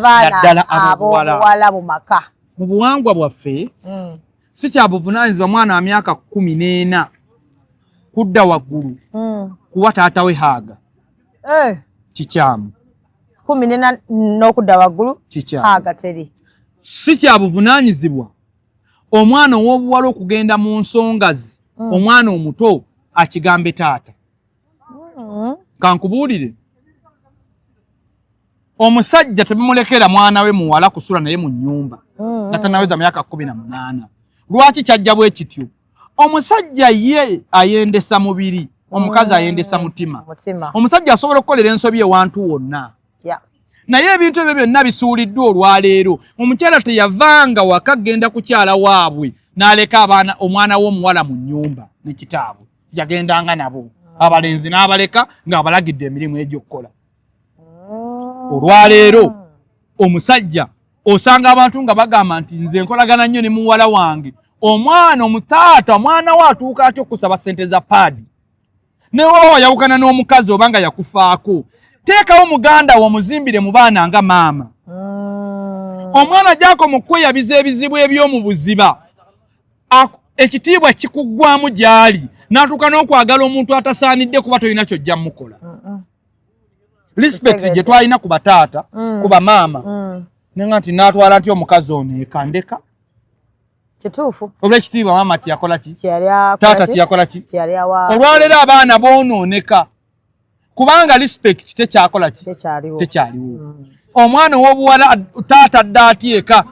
naddala abobuwala mu maka. Mu buwangwa bwaffe si kya buvunaanyizibwa mwana wa myaka 14 kudda waggulu kuwa taata we haaga. Kikyamu. 14 n'okudda waggulu haaga teri. Si kya buvunaanyizibwa omwana ow'obuwala okugenda mu nsonga ze omwana omuto akigambe taata. Kankubuulire. Omusajja tebimulekera mwana we muwala kusula naye mu nnyumba nga tanaweza myaka 18. Lwaki kyajja bwe kityo? Omusajja ye ayendesa mubiri, omukazi ayendesa mutima. Omusajja asobola okukolera ensobi ewantu wonna. Naye ebintu ebyo byonna bisuuliddwa olwaleero. Omukyala teyavanga waka genda kukyala waabwe n'aleka omwana w'omuwala mu nnyumba ne kitaabwe. Yagendanga nabo. Abalenzi n'abaleka ng'abalagidde emirimu egy'okkola. Olwaleero omusajja osanga abantu nga bagamba nti nze nkolagana nnyo ne muwala wange. Omwana omutaata mwana we atuuka atya okusaba ssente za paadi. Ne wowe wayawukana n'omukazi obanga yakufaako. Teekawo muganda wo muzimbire mu baana nga maama. Omwana gyako mu kweyabiza ebizibu eby'omu buziba. Ekitiibwa kikuggwamu gy'ali. N'atuuka n'okwagala omuntu atasaanidde kuba tolina kyojja mukola. Respect gye twalina ku bataata, ku bamaama. Nenga nti n'atwala nti omukazi ono ekandeka. Kituufu. Olw'ekitiibwa maama kiyakola ki? Taata kiyakola ki? Kyaliawa. Olwaleero abaana boonooneka. Kubanga respect tekyakola ki? Tekyaliwo. Omwana ow'obuwala taata adda atyeka.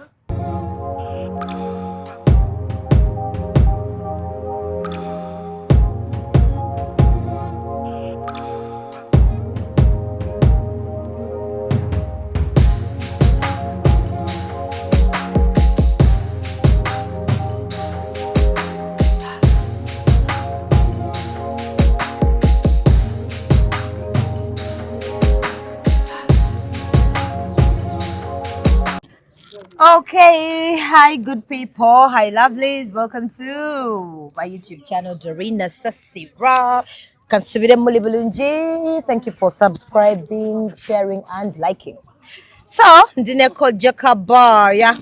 Okay, hi good people, hi lovelies, welcome to my YouTube channel Dorina Sasira. Kansibire muli bulungi. Thank you for subscribing, sharing and liking. So, ndine koja kabaya.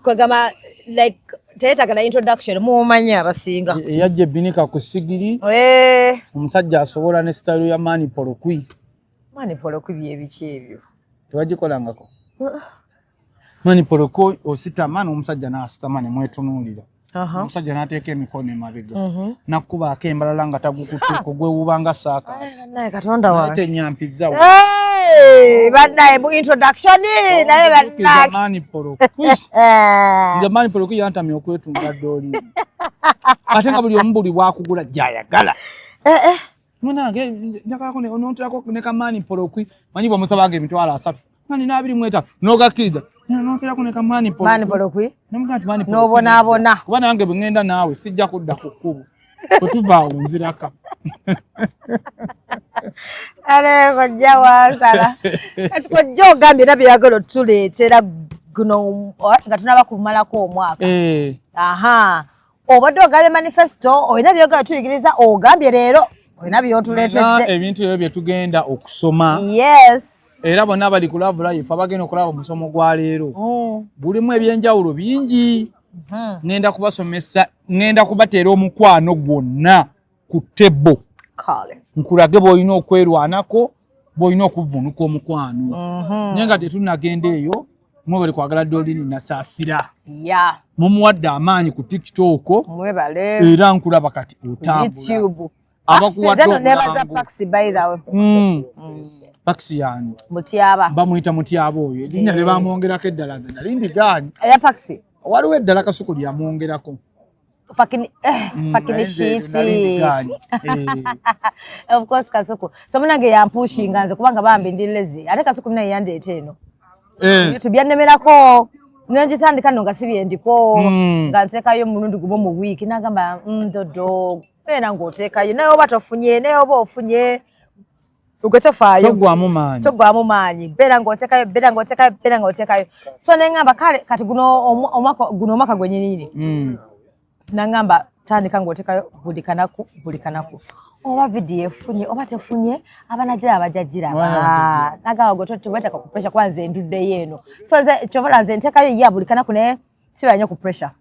Kwegama like teetagala introduction muumanya abasinga. Yajje binika ku sigiri. Omusajja asobola ne style ya Mani Polokwi. Mani Polokwi byebiki ebyo. Tewagikolangako. Mani Poloko ositama n'omusajja n'asitama ne mwetunuulira. Omusajja n'ateeka emikono emabega. Nakkuba akembalala nga tagukutuuko gwe wuubanga saakaasi. Naye Katonda wange. Ate nnyampiza wa. Bannaye mu introduction naye bannaye. Mani Poloko. Nze Mani Poloko yantamye okwetunga dooli. Ate nga buli omu buli bwakugula gy'ayagala. Munange njagalako n'onterako ne Mani Poloko. Manyi bw'omusabanga emitwalo 3. Mani nabiri mweta nogakkiriza nonfera kuneka Mani Polokwi namugati Mani Polokwi nobona kuba nange bwengenda naawe sijja kudda ku kkubo otuva nziraka ale kojja wasala kati kojja ogambye nabyo yagala tuleetera guno nga tunaba kumalako omwaka obadde ogambye manifesto olina byogala tuyigiriza ogambye leero olina byotuleetedde ebintu ebyo bye tugenda okusoma. Yes. Era bonna bali ku Love Life abagenda okulaba omusomo gwa leero. Bulimu ebyenjawulo bingi. Ngenda kubasomesa, ngenda kubateera omukwano gwonna ku tebo. Nkulage bw'olina okwerwanako, bw'olina okuvunuka omukwano. Naye nga tetunnagenda eyo, mwe bali kwagala Dorina Nasaasira. Mumuwadde amaanyi ku TikTok. Era nkulaba kati otambula. Abakuwadde nebaza Paxi by the way. Paxi yani. Mutiaba. Bamuyita Mutiaba oyo. Erinnya lye bamwongerako eddala ze nali ndigaanyi. Eya Paxi. Waliwo eddala Kasuku lyamwongerako. Fakini shiti. Of course Kasuku. So munange yampushinga nze kubanga bambi ndi lazy. Ate Kasuku naye yandeeta eno. YouTube yannemerako. Nenjitandika nno nga sibyendiko. Nga nteekayo mulundi gumu mu week. Nagamba ndodo. Pena ng'oteekayo naye oba tofunye naye oba ofunye ugotofaayo togwamu maanyi bera ng'oteekayo so nengamba kale kati guno omwaka gwennyini nangamba tandika ng'oteekayo buli kanaku oba video efunye oba tefunye abanagira abajajira nagawa goto tubetaka ku pressure kwanza endudde yeno so nze chovola nze ntekayo yabulikana kune sibanyo ku pressure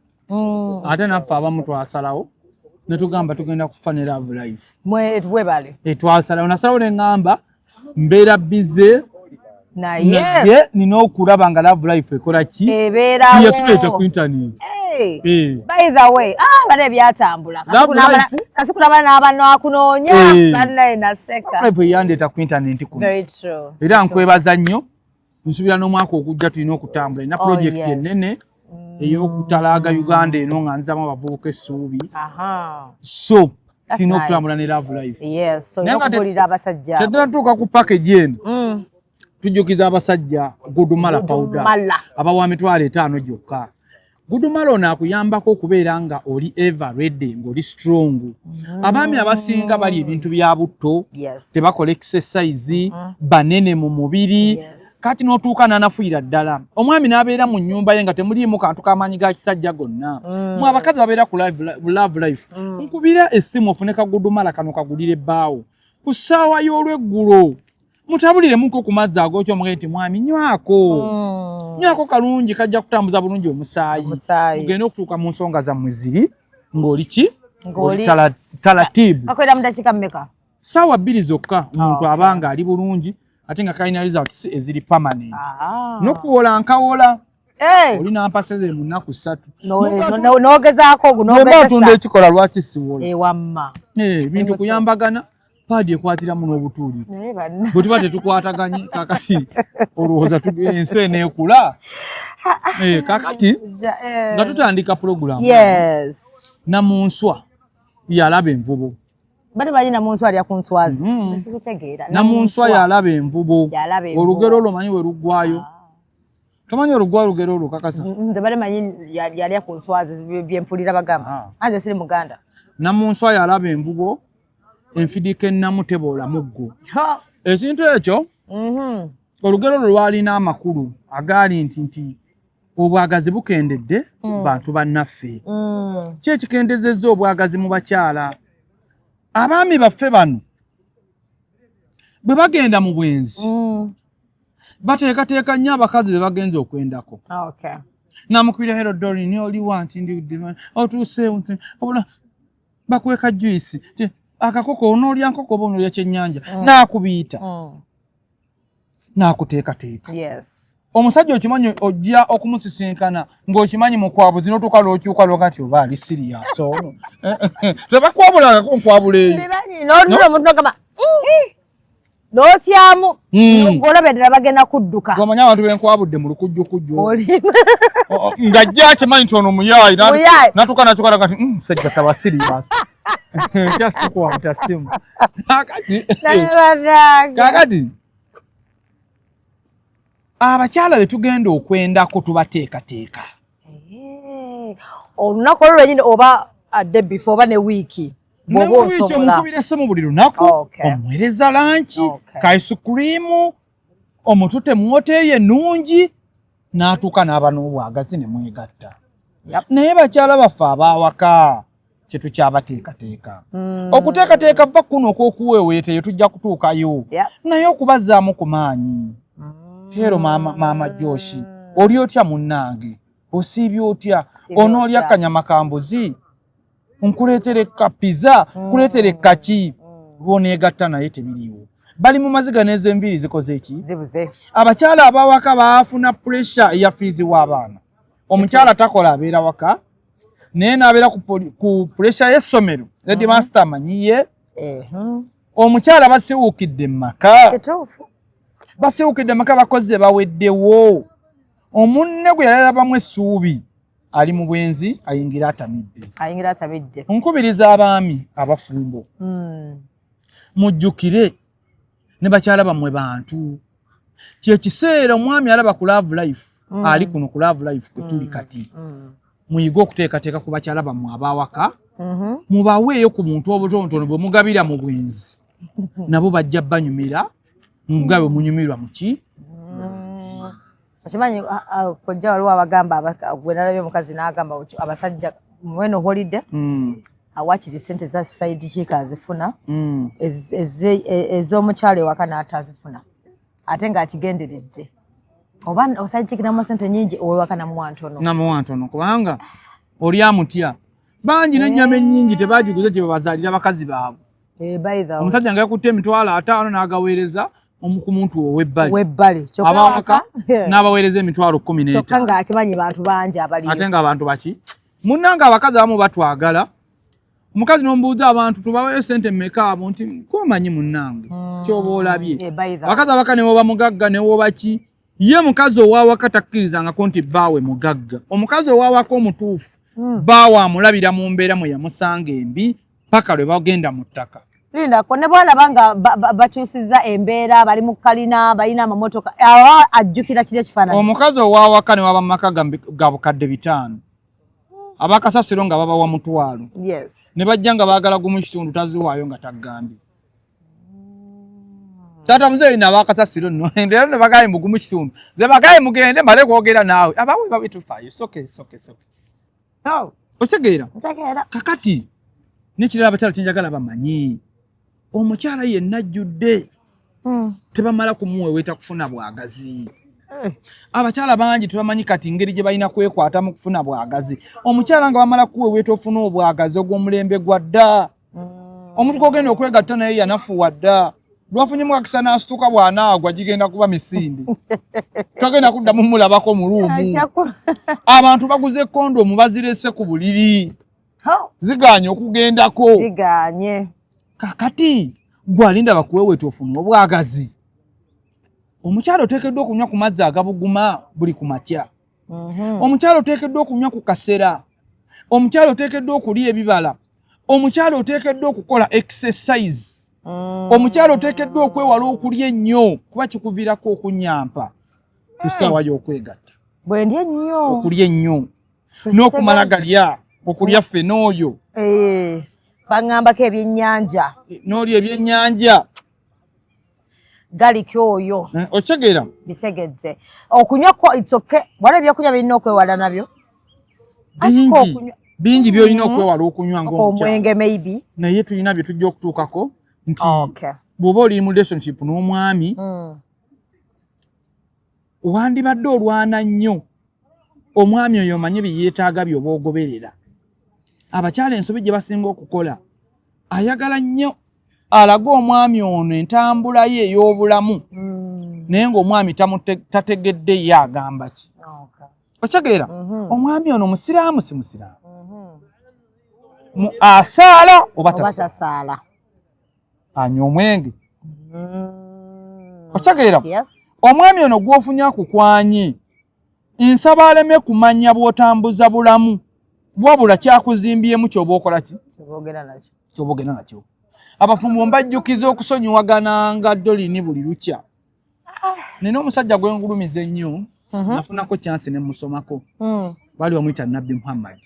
ate nappa abamu twasalawo ne tugamba tugenda kufana Love Life mwe bale twasalawo nasalawo ne ngamba mbeera bize naye nina okulaba nga Love Life ekola ki ebeerawo yatuleeta ku internet. By the way bane byatambula kasi kulaba n'abano akunoonya bannaye naseka Love Life yandeeta ku internet kuno. Very true. Era nkwebaza nnyo nsubira n'omwaka okujja tulina okutambula ina project ennene ey'okutalaaga Uganda eno nga nzamu abavubuka essuubi so tulina okutambula ne Love Life. Yes, so n'okubulira abasajja tetunatuuka ku package eno tujjukiza abasajja Gudumala powder abawa emitwalo 5 gyokka. Gudumala ono akuyambako okubeera nga oli ever ready ng'oli strong. Abaami abasinga bali ebintu bya butto tebakola exercise banene mu mubiri kati n'otuuka n'anafuira ddala omwami n'abeera mu nnyumba ye nga temuliimu kantu k'amaanyi ga kisajja gonna mwe abakazi babeera ku Love Life nkubira essimu ofune ka Gudumala kano kagulire ebbaawo ku ssaawa y'olweggulo mutabuliremu ku mazzi ag'okyo omugee nti mwami nywako kalungi kajja kutambuza bulungi omusaayi mugende okutuuka mu nsonga zammwe ziri ng'oli ki ng'oli talatibu akwera mu dakiika mmeka ssaawa 2 zokka omuntu abanga ali bulungi ate nga kalina results eziri permanent n'okuwola nkawola olina mpaseze mu nnaku 3 n'ogezaako ogwo ekikola lwaki siwola ewamma bintu kuyambagana paadi ekwatiramu n'obutuuli bwe tuba tetukwataganye kakati olowooza ensi eneekula kakati nga tutandika puroguramu Namunswa yalaba envubo bali balina Namunswa alya ku nswazi Namunswa yalaba envubo olugero olwo manyi we luggwayo tomanyi olugero olwo kakasa nze bali manyi yalya ku nswazi byempulira bagamba anze siri muganda Namunswa yalaba envubo enfidika ennamu teboola muggo ekintu ekyo olugero olwo lwalina amakulu agaali nti obwagazi bukendedde bantu bannaffe ki ekikendezezza obwagazi mu bakyala abaami baffe bano bwe bagenda mu bwenzi bateekateeka nnyo abakazi be bagenza okwendako namukubira hero Doreen oli wanti ndi otuuseewo nti bakweka juice akakoko onoolya nkoko oba onoolya kyennyanja naakubiyita naakuteekateeka omusajja okimanyi ojja okumusisinkana ng'okimanyi mukwabuzi n'otuuka lw'okyuka lwoga nti oba ali sirias ono tebakwabulangako nkwabula eyo n'otyamu ng'olaba ddala bagenda kudduka omanyi abantu benkwabudde mu lukujjukujju ng'ajja akimanyi nti ono muyaayi natuuka nakyukalaga nti musajja taba sirias kyasikuwata simu kakati abakyala be tugenda okwendako tubateekateeka olunaku olwo lwenyini oba adde before oba ne wiiki newiiki omukubira essimu buli lunaku omuweereza lanki kaisukurimu omutute mu woteeri ennungi n'atuuka n'aba n'obwagazi ne mwegatta naye bakyala baffe abaawaka kyetukyabateekateeka okuteekateeka va kuno okw'okuweeweeteyo tujja kutuukayo naye okubazaamu ku maanyi teero maama Joshi oli otya munnange osiibye otya onoolya kanyama kambuzi nkuleetere kapiza nkuleetere kaki lwoneegatta naye tebiriiwo bali mu maziga n'ez'enviiri zikoze ki abakyala abawaka baafuna puresha eya fiizi w'abaana omukyala takola abeera waka naye n'abeera ku puresha y'essomero headmaster amanyiye omukyala basiwuukidde mu maka basiwukidde maka bakozi baweddewo omunne gwe yalalabamu essuubi ali mu bwenzi ayingira atamidde nkubiriza abaami abafumbo mujjukire ne bakyala bammwe bantu kyekiseera omwami alaba ku Love Life ali kuno ku Love Life kwe tuli kati muyige okuteekateeka ku bakyala bammwe abawaka mubaweeyo ku muntu obutonotono bwe mugabira mu bwenzi nabo bajja banyumira nga bwe munyumirwa muki okimanyi kojja waliwo abagamba gwe nalabye omukazi n'agamba abasajja mweno holiday awakiri sente za side chick azifuna ez'omukyala ewaka n'atazifuna ate ng'akigenderedde oba oside chick namuwa sente nyingi owewaka namuwa ntono kubanga oli amutya bangi n'ennyama ennyingi tebagiguze gye babazaalira bakazi baabwe omusajja nga yakutte emitwalo 5 n'agaweereza ku muntu ow'ebbali abawaka n'abaweereza emitwalo 15 kyokka ng'akimanyi bantu bangi abali ate ng'abantu baki munnanga abakazi abamu batwagala omukazi n'omubuuza abantu tubaweyo sente mmeka abo nti komanyi munnange kyoba olabye abakazi abaka ne woba mugagga ne woba ki ye mukazi owawaka takkirizangako nti bbaawe mugagga omukazi owawaka omutuufu bbaawe amulabira mu mbeera mwe yamusanga embi paka lwe bagenda mu ttaka lindako ne bwalaba nga bakyusizza embeera bali mu kalina balina amamotoka awa ajjukira kiri ekifaananyi omukazi owawaka ne waba mu maka ga bukadde 5 abakasasiro nga babawa mutwalo ne bajja nga baagala gumu kitundu taziwaayo nga taggambye tata muzeeyi n'abakasasiro nno leero ne bagaye mugumu kitundu ze bagaye mugende mbale kwogera naawe abawe babitufaayo soke otegeera kakati n'ekirala abakyala kyenjagala bamanyi omukyala yenna ajjudde tebamala kumuweweeta kufuna bwagazi abakyala bangi tebamanyi kati ngeri gye balina kwekwata mu kufuna bwagazi omukyala nga bamala kuweweeta ofuna obwagazi ogw'omulembe gwa dda omuntu gwogenda okwegatta naye yanafuwa dda lwafunyemu kakisa n'asituka bw'anaagwa gigenda kuba misinde twagenda kuddamu mulabako muluumu abantu baguze kondomu bazirese ku buliri ziganye okugendako kakati gwalinda bakuweweeta ofuna obwagazi omukyalo oteekeddwa okunywa ku mazzi agabuguma buli ku makya omukyalo oteekeddwa okunywa ku kasera omukyalo oteekeddwa okulya ebibala omukyalo oteekeddwa okukola exercise omukyalo oteekeddwa okwewala okulya ennyo kuba kikuviirako okunyampa ku ssaawa y'okwegatta bwendya ennyo okulya ennyo n'okumala galya okulya ffene oyo baŋŋambako ebyennyanja n'olya ebyennyanja galiko oyo okitegeera bitegedde okunywa itsoke wala ebyokunywa birina okwewala nabyo bingi byolina okwewala okunywa ng'omwenge maybe naye tulina bye tujja okutuukako nti bw'oba oli mu relationship n'omwami wandibadde olwana nnyo omwami oyo omanye bye yeetaaga by'oba ogoberera abakyala ensobi gye basinga okukola ayagala nnyo alaga omwami ono entambula ye ey'obulamu naye ng'omwami tategedde ye agamba ki okitegeera omwami ono musiraamu si musiraamu asaala oba tasaala anywa omwenge okitegeera omwami ono gw'ofunya akukwanye nsaba aleme kumanya bw'otambuza bulamu wabula kyakuzimbyemu ky'oba okola ki ky'oboogera nakyo abafumbo mbajjukiza okusonyiwagananga dolini buli lukya nina omusajja gwengulumiza ennyo nafunako chance ne musomako bali bamuyita Nabbi Muhammad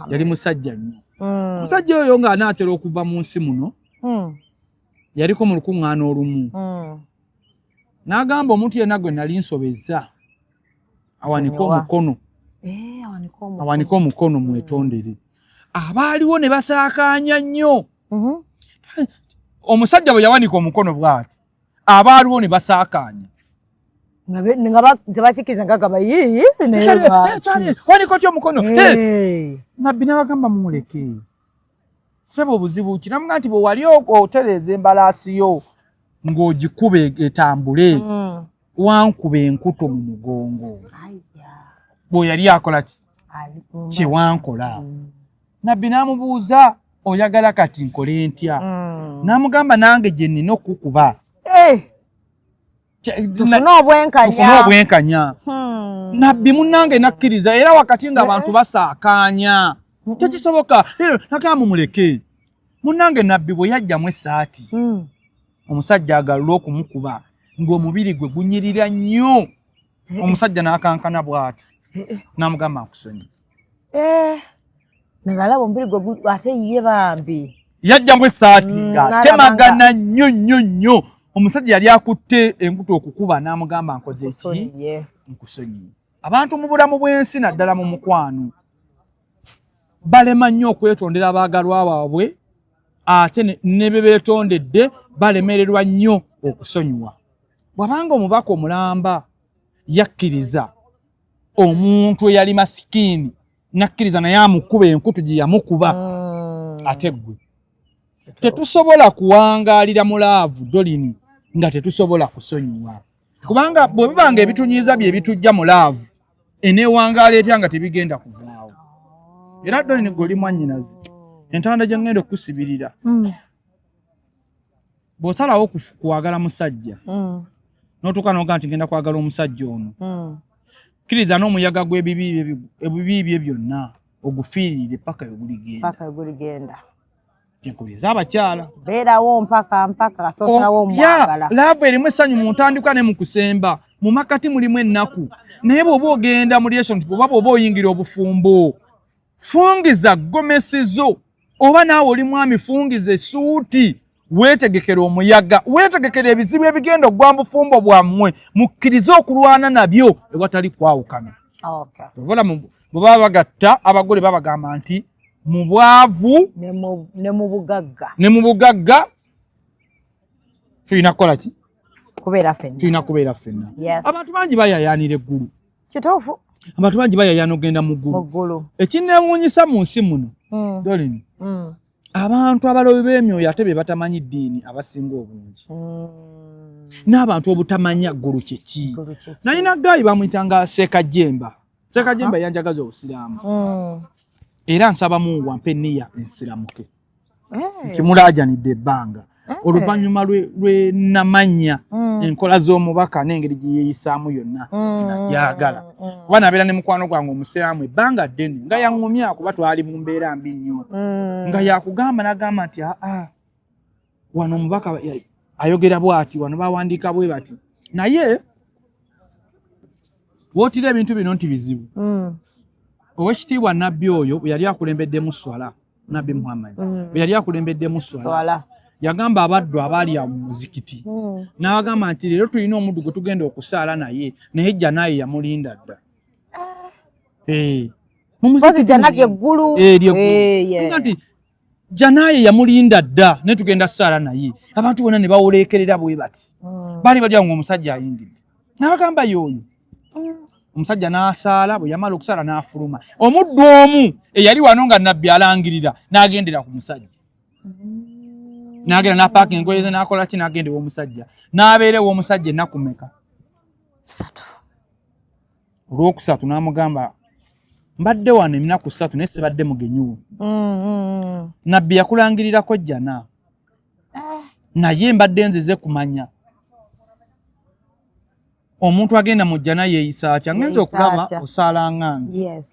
yali musajja nnyo omusajja oyo nga anaatera okuva mu nsi muno yaliko mu lukuŋŋaana olumu n'agamba omuntu yenna gwe nali nsobezza awanika omukono awanika omukono mwetondere abaaliwo ne basaakaanya nnyo omusajja bwe yawanika omukono bw'ati abaaliwo ne basaakaanya nga tebakikiza ngagaba wanika otya omukono Nabbi n'abagamba mumuleke sebo obuzibu kiramuga nti bwe wali otereeza embalaasi yo ng'ogikuba etambule wankuba enkuto mu mugongo bwe yali akola kye wankola Nabbi n'amubuuza oyagala kati nkole ntya n'amugamba nange gye nnina okukuba tufune obwenkanya Nabbi munnange nakkiriza era wakati ng'abantu basaakaanya tekisoboka leero nagamba mumuleke munnange Nabbi bwe yajjamu essaati omusajja agalula okumukuba ng'omubiri gwe gunyirira nnyo omusajja n'akankana bw'ati n'amugamba nkusonyi nagalaba omubiri gwe ate ye bambi yajjamu essaati ng'atemagana nnyo omusajja yali akutte enkuto okukuba n'amugamba nkoze ki nkusonyi abantu mu bulamu bw'ensi naddala mu mukwano balema nnyo okwetondera abaagalwa baabwe ate ne be beetondedde balemererwa nnyo okusonyiwa. Bw'abanga omubaka omulamba yakkiriza omuntu eyali masikini nakkiriza naye amukuba enkutu gye yamukuba ate ggwe tetusobola kuwangaalira mulaavu Dolini nga tetusobola kusonyiwa, kubanga bwe bibanga ebitunyiiza bye bitujja mulaavu eneewangaala etya nga tebigenda kuvaawo. Era Dolini gwe oli mwannyinaze entanda gye ngenda okusibirira bw'osalawo kwagala musajja n'otuuka n'oga nti ngenda kwagala omusajja ono kkiriza n'omuyaga gw'ebibi bye byonna ogufiirire paka yoguligenda. Tinkuriza abakyala beerawo mpaka kasoosalawo omwagala. Laavu erimu essanyu mu ntandikwa ne mu kusemba, mu makati mulimu ennaku, naye bw'oba ogenda mu relationship oba bw'oba oyingira obufumbo fungiza gomesizo, oba naawe oli mwami fungiza essuuti, weetegekera omuyaga, weetegekera ebizibu ebigenda okugwa mu bufumbo bwammwe, mukkirize okulwana nabyo ewatali kwawukana. Bwe baba bagatta abagole babagamba nti mu bwavu ne mu bugagga tulina kukola ki? Tulina kubeera ffenna. Abantu bangi bayayaanira eggulu. Kituufu. Abantu bangi bayayaana ogenda mu ggulu. Ekinneewuunyisa mu nsi muno Dolini, abantu abalobi b'emyoyo ate be batamanyi ddiini abasinga obungi, n'abantu obutamanya ggulu kye ki. Nalina gaayi bamuyitanga Ssekajjemba. Ssekajjemba yanjagaza obusiraamu era nsaba Mungu ampe nniya ensiramuke kimulaajanidde ebbanga oluvannyuma lwe namanya enkola z'omubaka n'engeri gye yeeyisaamu yonna nagyagala. Kuba nabeera ne mukwano gwange omusiraamu ebbanga ddene nga yaŋŋumya kuba twali mu mbeera mbi nnyo, nga yakugamba n'agamba nti wano omubaka ayogera bw'ati, wano bawandiika bwe bati, naye wootira ebintu bino nti bizibu. Owekitiibwa nabbi oyo bwe yali akulembeddemu swala, nabbi Muhammad bwe yali akulembeddemu swala yagamba abaddu abaali awo mu muzikiti n'abagamba nti leero tulina omuddu gwe tugenda okusaala naye jjanaye yamulinda dda. Nti jjanaye yamulinda dda naye tugenda saala naye. Abantu bonna ne bawoleekerera bwe bati, baali bali awo ng'omusajja ayingidde, n'abagamba y'oyo. Omusajja n'asaala, bwe yamala okusaala n'afuluma. Omuddu omu eyali wano nga nabbi alangirira n'agendera ku musajja, n'agenda n'apaaka engoye ze n'akola ki, n'agenda ew'omusajja, n'abeera ew'omusajja ennaku mmeka? 3. Olwokusatu n'amugamba mbadde wano ennaku 3 naye sibadde mugenyuwo. Nabbi yakulangirirako jjana naye mbadde nzize kumanya omuntu agenda mu jjana yeeyisa atya. Ngenza okulaba osaala nganze,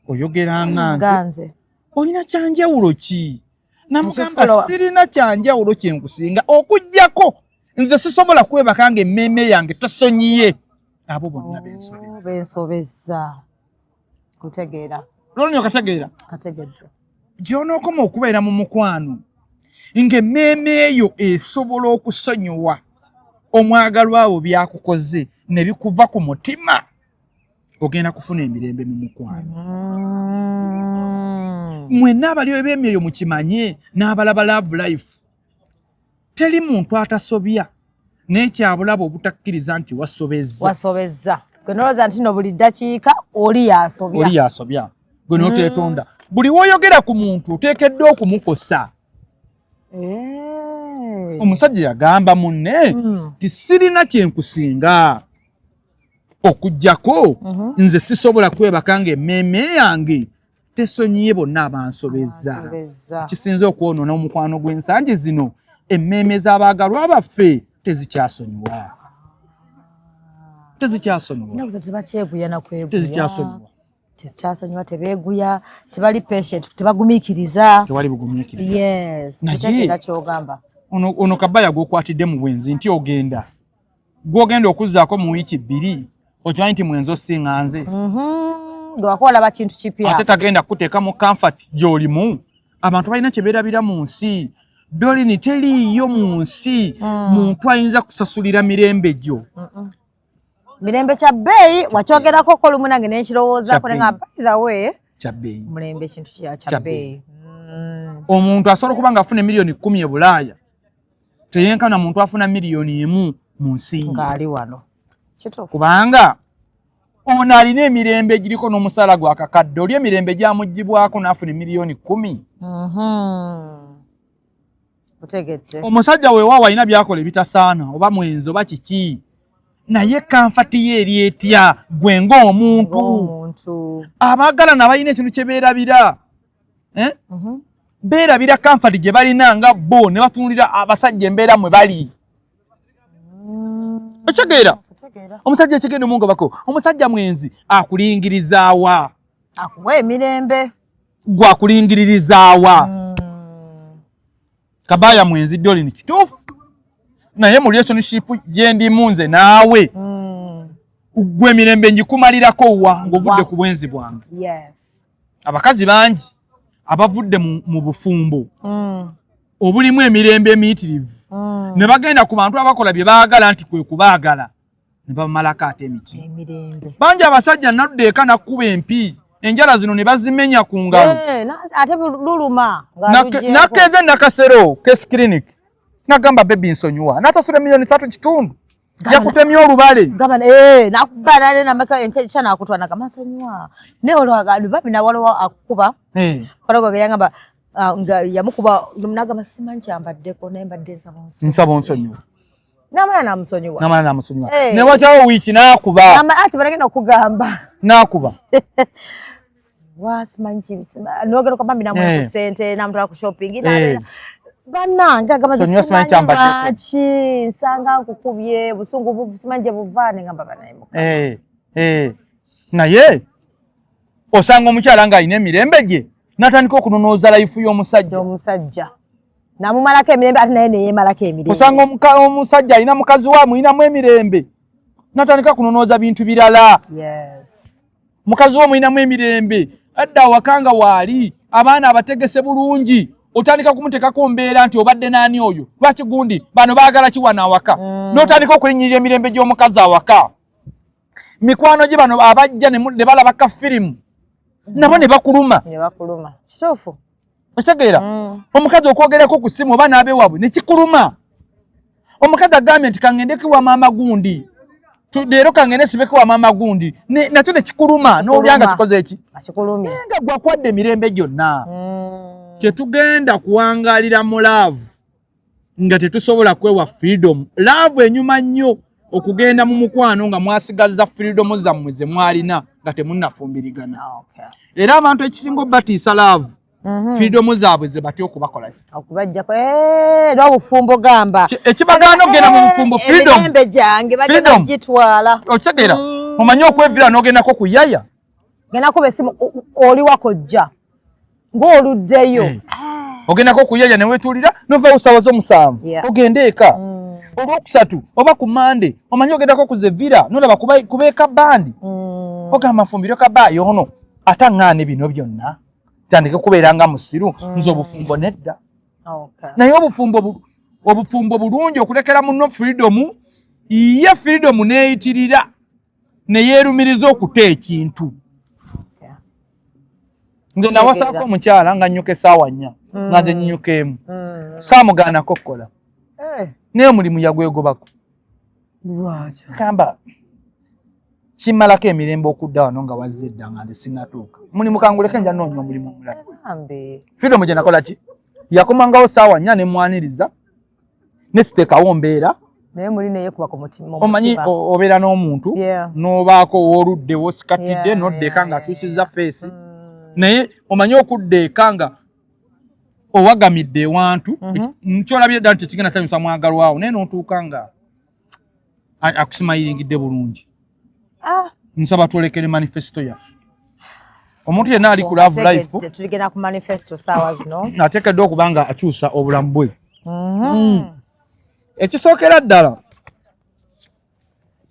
oyogera nganze, olina kyanjawulo ki? Namugamba sirina kyanjawulo kyenkusinga okuggyako nze sisobola kwebaka nga emmeeme yange tosonyiye. Abo bonna bensobezza. Kutegeera lolonyo okategeera kategedde gy'onookoma okubeera mu mukwano ng'emmeeme eyo esobola okusonyiwa omwagalwa abo byakukoze ne bikuva ku mutima, ogenda kufuna emirembe mu mukwano. Mwenna abaliwo b'emyoyo mukimanye n'abalaba Love Life, teri muntu atasobya n'ekyabulaba obutakkiriza nti wasobezza. Gwe nolowooza nti no buli ddakiika oli yasobya. Gwe n'oteetonda buli w'oyogera ku muntu oteekeddwa okumukosa. Omusajja yagamba munne ti sirina kyenkusinga okuggyako nze sisobola kwebaka nga emmeeme yange tesonyiye bonna abansobezza. Kisinze okwonoona omukwano gw'ensangi zino, emmeeme z'abaagalwa baffe tezikyasonyiwa. Tezikyasonyiwa, tebeeguya, tebali patient, tebagumiikiriza. Tewali bugumiikiriza. Kutegeera ky'ogamba. Ono Kabaya gw'okwatidde mu bwenzi nti ogenda gw'ogenda okuzzaako mu wiiki 2 okimanyi nti mwenzi osinga nze. Olaba kintu kipya. Ate tagenda kuteeka mu comfort gy'olimu. Abantu balina kye beerabira mu nsi. Dolini teriiyo mu nsi muntu ayinza kusasulira mirembe gyo. Mirembe kya bbeeyi wakyogerako ko lumu nange ne nkirowoozaako ne nga by the way kyabbeeyi. Mulembe kintu kyabbeeyi. Omuntu asobola okuba ng'afuna miliyoni 10 e Bulaaya teyenkana muntu afuna miliyoni 1 mu nsi ng'ali wano. Kituufu. Kubanga ono alina emirembe egiriko n'omusala gwa kakadde oli emirembe gyamugibwako n'afuna miliyoni 10. Otegedde. Omusajja weewaawo alina byakola ebitasaana oba mwenzi oba kiki naye kamfati ye eri etya gwe ng'omuntu. Abaagala n'abalina ekintu kye beerabira. Beerabira kamfati gye balina nga bo ne batunulira abasajja embeera mwe bali. Otegeera? Omusajja ekigenda omungo bako omusajja mwenzi akulingirizaawa. Akuwa emirembe. Gwakulingirizaawa. Kabaya mwenzi doli ni kituufu. Naye mu relationship gye ndimu nze naawe. Gwe emirembe ngikumalirako wange ovudde ku bwenzi bwange. Yes. Abakazi bangi abavudde mu bufumbo obulimu emirembe emiyitirivu ne bagenda ku bantu abakola bye baagala nti kwe kubaagala ne bamalako ate emirembe. Bangi abasajja nadde eka nakkuba empi enjala zino ne bazimenya ku ngalo. Ate luluma. Nakeze nakasero Case Clinic nagamba bebi nsonyiwa natasula miliyoni 3.5 yakutemya olubale. Nakubba nale nameka enkya nakutwana kamasonyiwa. Ne olwaga babina waliwo akuba. Kalogo yangamba nga yamukuba nagamba simanyi kyambaddeko naye mbadde nsaba onsonyiwa. Namala namusonyiwa. Ne wachawo wiiki nakuba. Ati baragenda okugamba. Nakuba. Simanyi nogera ko bambi namwe ku sente namutwala ku shopping bananga gamba simanyi kyambaddeko. Nsanga nkukubye busungu simanyi gye buvaane ngamba banaye naye osanga omukyala ng'alina emirembe gye n'atandika okunonooza life y'omusajja. Namumalako emirembe ate naye neyeemalako emirembe. Osanga omusajja alina mukazi wa muyinamu emirembe n'atandika kunonooza bintu birala. Mukazi wa muyinamu emirembe adda awaka nga waali abaana abategese bulungi otandika kumutekako mbeera nti obadde naani oyo lwaki gundi bano baagala kiwana awaka n'otandika okulinnyirira emirembe gy'omukazi awaka. Mikwano gye bano abajja ne balabaka firimu nabo ne bakuluma. Kituufu. Otegeera? Omukazi okwogerako ku ssimu oba n'abeewabwe ne kikuluma. Omukazi agambye nti kangendeko wa maama gundi leero kangende sibeko wa maama gundi nakyo ne kikuluma n'olyanga kikoze eki nga gwakwadde emirembe gyonna. Tetugenda kuwangaalira mu laavu nga tetusobola kwewa freedom. Laavu enyuma nnyo okugenda mu mukwano nga mwasigaza freedom zammwe ze mwalina nga temunnafumbirigana. Era abantu ekisinga batiisa laavu freedom zaabwe ze batya okubakola okubajjako n'obufumbo gamba ekibagaana ogenda mu bufumbo freedom emirembe gyange bagenda kugitwala. Otegeera omanyi okwevira n'ogendako ku yaya genda kuba essimu oli wakojja ng'oluddeyo ogendako ku yaya ne weetuulira nova osawaza 7 ogenda eka olwokusatu oba ku mande omanyi ogendako ku zevira nolaba kubeeka bandi ogamba mafumbiro kabaayo ono ataŋŋaane bino byonna tandike kubeera nga musiru nze obufumbo nedda. Naye obufumbo bulungi okulekera muno freedom ye freedom neeyitirira neyeerumiriza okuta ekintu. Nze nawasaako omukyala nga nnyuka essaawa 4 nga nze nnyukeemu saamugaanako kukola naye omulimu yagwegobako. Kamba kimalako emirembe okudda wano nga wazze edda nga nze sinnatuuka mulimu kanguleke nja noonya omulimu omulala. Freedom gye nakola ki yakomangawo ssaawa 4 ne mwaniriza ne siteekawo mbeera. Naye muli neyekuba ku mutima. Omanyi obeera n'omuntu n'obaako owooludde wosikatidde n'oddeeka ng'akyusizza feesi naye omanyi okudda eka nga owagamidde ewantu kyolabye dda nti ekigenda kyanyusa mwagalwawo naye n'otuuka nga akusimayiringidde bulungi. Nsaba twolekere manifesto yaffe. Omuntu yenna ali ku love life tuligenda ku manifesto saawa zino ateekeddwa okuba nga akyusa obulamu bwe. Ekisookera ddala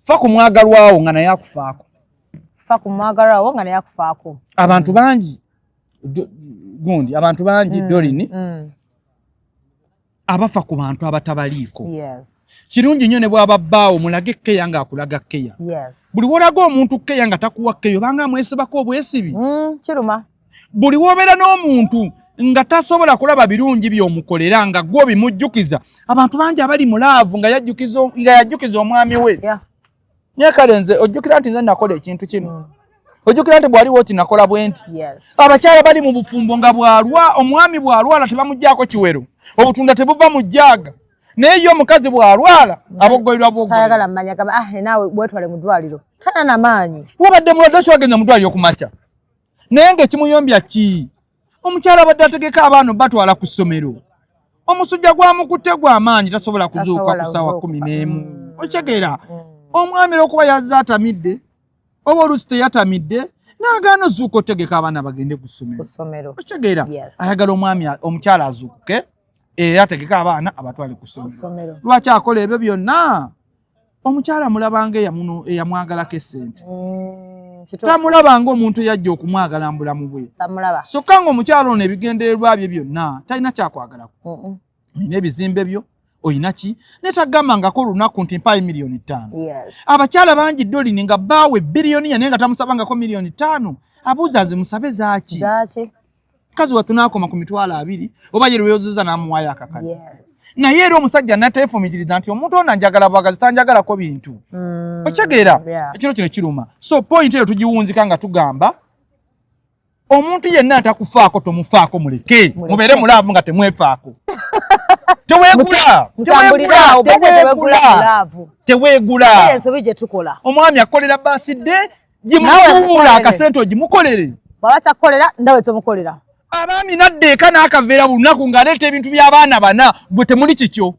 fa ku mwagalwawo nga naye akufaako. Abantu bangi gundi abantu bangi Dorini abafa ku bantu abatabaliiko. Kirungi nnyo ne bw'aba bbaawo mulage keya ng'akulaga keya. Buli wolaga omuntu keya nga takuwa keya obanga amwesibako obwesibi. Kiruma. buli wobeera n'omuntu nga tasobola kulaba birungi by'omukolera nga gwo bimujjukiza abantu bangi abali mu laavu nga yajjukiza omwami we naye kale nze ojjukira nti nze nakola ekintu kino ojjukira nti bw'aliwo oti nakola bwe nti abakyala bali mu bufumbo nga omwami bw'alwala tebamuggyako kiwero obutunda tebuva mu jjaaga naye yo omukazi bw'alwala aboggolirwa tayagala mmanya gamba naawe bwetwale mu ddwaliro tana na maanyi wabadde mulwadde kiwagenza mu ddwaliro kumakya naye ng'ekimuyombya ki omukyala abadde ategeka abaana batwala ku ssomero omusujja gwamukutte gw'amaanyi tasobola kuzuuka ku ssaawa 11 okitegeera omwami okuba yazze atamidde oba oluusi teyatamidde n'agaana ozuuka otegeka abaana bagende ku ssomero okitegeera ayagala omwami omukyala azuukuke era ategeka abaana abatwale ku ssomero lwaki akola ebyo byonna omukyala mulabanga eyamwagalako essente tamulabanga omuntu eyajja okumwagala mu bulamu bwe sokka nga omukyala ono ebigendererwa bye byonna talina kyakwagalako olina ebizimbe byo olina ki netagambangako olunaku nti mpaayo $5,000,000 abakyala bangi dolini nga baawe biliyoniya naye nga tamusabangako $5,000,000 abuuza nze musabe zaaki kazi watunakoma ku $20,000 oba ye lweyozeza n'amuwaayo akakale naye era omusajja nateefumitiriza nti omuntu ono anjagala bwagazi tanjagalako bintu okitegeera ekiro kino kiruma so point eyo tugiwunzika nga tugamba omuntu yenna atakufaako tomufaako muleke mubeere mulaavu nga temwefaako teweegula ensobi gye tukola omwami akolera basidde gimusuula akasente ogimukolere bwaba takukolera ndawe tomukolera abaami naddeeka n'akaveera buli lunaku ng'aleeta ebintu by'abaana bana gwe temuli kikyo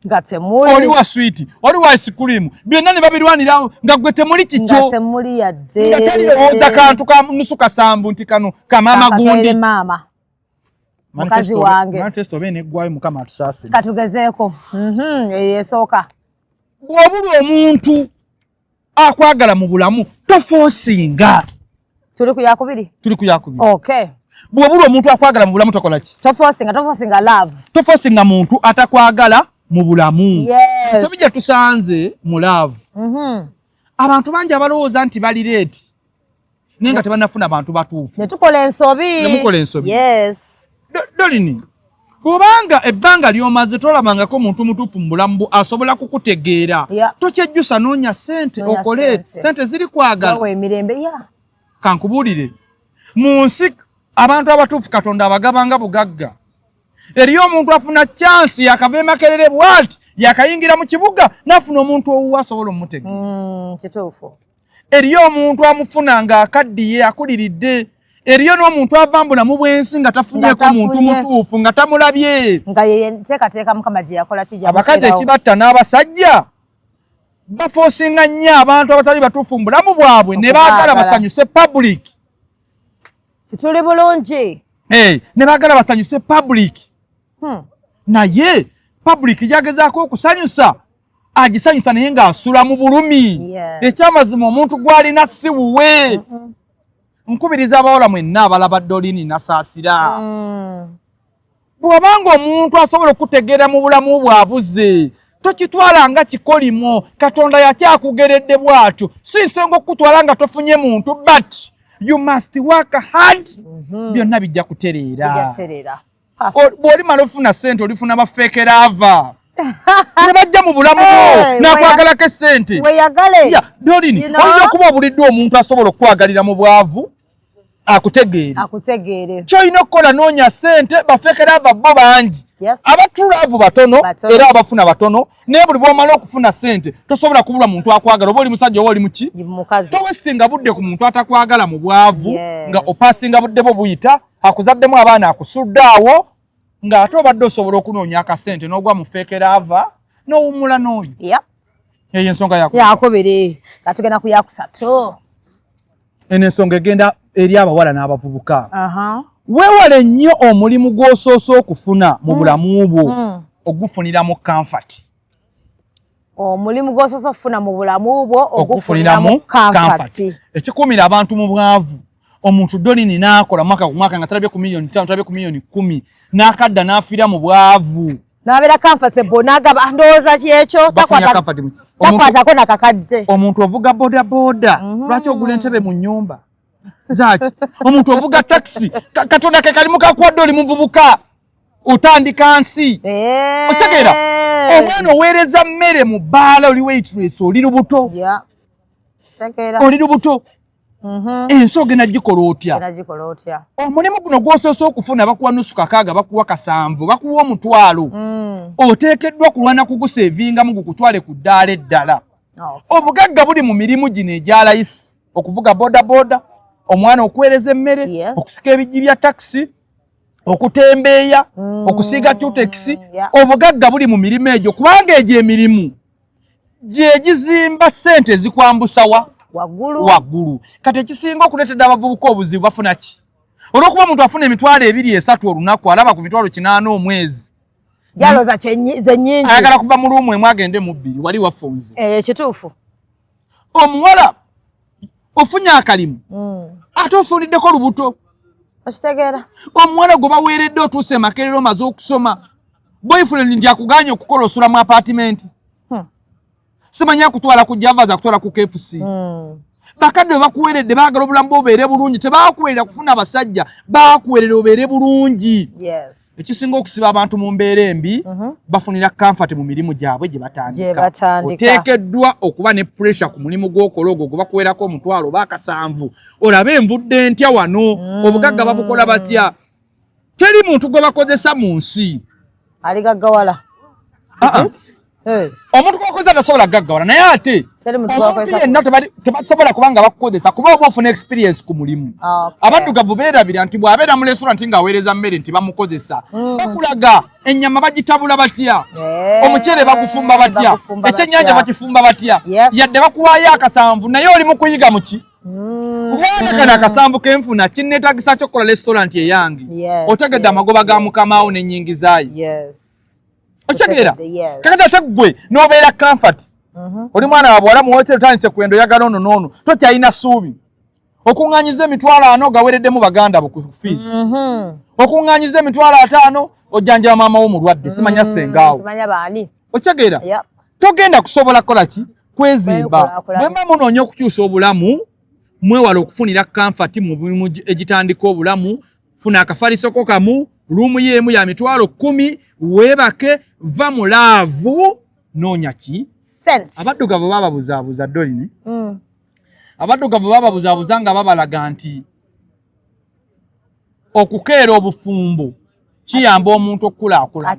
nga temuli oli wa switi oli wa ice cream byonna ne babirwanirawo nga gwe temuli kikyo nga temuli yadde nga talirowooza kantu ka nusu kasambu nti kano kamaama gundi mukazi wange manifesto bene eggwayo mukama atusaasire katugezeeko esooka bw'obula omuntu akwagala mu bulamu tofoosinga tuli ku yakubiri okay bw'obula omuntu akwagala mu bulamu tokola ki tofoosinga love tofoosinga muntu atakwagala mu bulamu sobi gye tusanze mu love abantu bangi abalowooza nti bali reeti naye nga tebannafuna bantu batuufu netukola ensobi dolini kubanga ebbanga ly'omaze tolabangako muntu mutuufu mu bulamu asobola kukutegeera tokyejjusa noonya ssente okole ssente ziri kwagala emirembe kankubuulire mu nsi abantu abatuufu katonda abagabanga bugagga eriyo omuntu afuna chansi yakava emakerere bwati yakayingira mu kibuga nafuna omuntu owuwa asobola omutegeera kituufu eriyo omuntu amufuna nga akaddiye akuliridde eriyo n'omuntu avambula mu bwensi nga tafunyeeko muntu mutuufu nga tamulabye nga yeteekateeka mukama gye yakola kijja abakazi ekibatta n'abasajja bafoosinga nnyo abantu abatali batuufu mu bulamu bwabwe ne baagala basanyuse public kituli bulungi ne baagala basanyuse public naye public gyagezaako okusanyusa agisanyusa naye ng'asula mu bulumi ekyamazima omuntu gw'alina si wuwe nkubiriza abawala mwenna abalaba dolini nasaasira bw'obanga omuntu asobola okutegeera mu bulamu bwabuze tokitwala nga kikolimo katonda yakyakugeredde bw'atyo si nsonga okutwala nga tofunye muntu but you must work hard byonna bijja kutereera bw'olimala ofuna ssente olifuna bafeekeraava ne bajja mu bulamu bwo n'akwagalako essente dolini olina okuba obuliddwa omuntu asobola okwagalira mu bwavu akutegeere kyolina okukola noonya ssente bafeekeraava bo bangi abatulaavu batono era abafuna batono naye buli bw'omala okufuna ssente tosobola kubulwa muntu akwagala oba oli musajja oba oli muki towesitinga budde ku muntu atakwagala mu bwavu nga opaasinga budde bwo buyita akuzaddemu abaana akusudde awo ng'ate obadde osobola okunoonya akasente n'ogwa mu feekeraava n'owummula n'oyo eyo ensonga yakubiri katugenda ku yakusatu eno ensonga egenda eri abawala n'abavubuka weewale nnyo omulimu gw'osoosa okufuna mu bulamu bwo ogufuniramu comfort omulimu gw'osoosa okufuna mu bulamu bwo ogufuniramu comfort ekikumira abantu mu bwavu omuntu dolini n'akola mwaka ku mwaka nga talabye ku $5,000,000 talabye ku $5,000,000 n'akadda n'afiira mu bwavu n'abeera comfortable n'agaba ndowooza kyekyo takwatako nakakadde omuntu ovuga bodaboda lwaki ogula entebe mu nnyumba Zaki omuntu ovuga taxi katonda ke kalimu kakwadde oli muvubuka otandika nsi okyagera omwana oweereza mmere mu bbaala oli waitress oli lubuto oli lubuto ensoge nagikola otya omulimu guno gw'osoose okufuna bakuwa nusu kakaaga bakuwa 7 bakuwa 1,000 oteekeddwa kulwana kuguseevingamu gukutwale ku ddaala eddala obugagga buli mu mirimu gino egya layisi okuvuga bodaboda omwana okuweereza emmere okusika ebijji bya taxi okutembeeya okusiiga tutekisi obugagga buli mu mirimu egyo kubanga egyo emirimu gye gizimba ssente ezikwambusawa waggulu kati ekisinga okuleetedde abavubuka obuzibu bafuna ki olw'okuba omuntu afuna emitwalo 2-3 olunaku alaba ku mitwalo 8 omwezi jaloza ze nnyingi ayagala kuva mu luumu emu agende mu 2 wali wafunze kituufu omuwala ofunye akalimu ate ofundiddeko lubuto okitegeera omuwala gwe baweeredde otuuse makerero omaze okusoma boyfriend nti akuganye okukola osula mu apartment simanya kutwala ku Java za kutwala ku KFC bakadde bakuweeredde baagala obulamu obeere bulungi tebakuweerera kufuna abasajja bakuweerera obeere bulungi ekisinga okusiba abantu mu mbeera embi bafunira comfort mu mirimu gyabwe gye batandika oteekeddwa okuba ne pressure ku mulimu gw'okola ogwo gwe bakuweerako 1,000 oba 7 olabe envudde ntya wano obugagga babukola batya teri muntu gwe bakozesa mu nsi aligaggawala omuntu gwakozesa tasobola gaggawala naye ate omuntu yenna tebasobola kubanga bakukozesa kuba oba ofuna experience ku mulimu abaddugavu beerabira nti bw'abeera mu restaurant ng'aweereza mmere nti bamukozesa bakulaga ennyama bagitabula batya omuceere bagufumba batya ekyennyanja bakifumba batya yadde bakuwaayo 7 naye oli mu kuyiga muki Mwana kana akasambu kenfuna kinneetagisa kyokola restaurant eyange otegedde amagoba ga mukamaawo n'ennyingi zaayo okyegera kakati ate ggwe n'obeera comfort oli mwana wa bwala mu hotel otandise kwenda oyagala ono n'ono tokyalina ssuubi okuŋŋaanyiza emitwalo 4 gaweereddemu baganda bo ku fees okuŋŋaanyiza emitwalo 5 ojjanjaba maama wo mulwadde simanya ssengaawo okyegera togenda kusobola kukola ki kwezimba bwe mba munoonya okukyusa obulamu mwewala okufunira comfort mu mirimu egitandika obulamu funa akafalisoko kamu luumu y'emu ya mitwalo 10 weebake va mu laavu noonya ki abaddugavu bababuzaabuza dolini abaddugavu bababuzaabuza nga babalaga nti okukeera obufumbo kiyamba omuntu okukulaakulana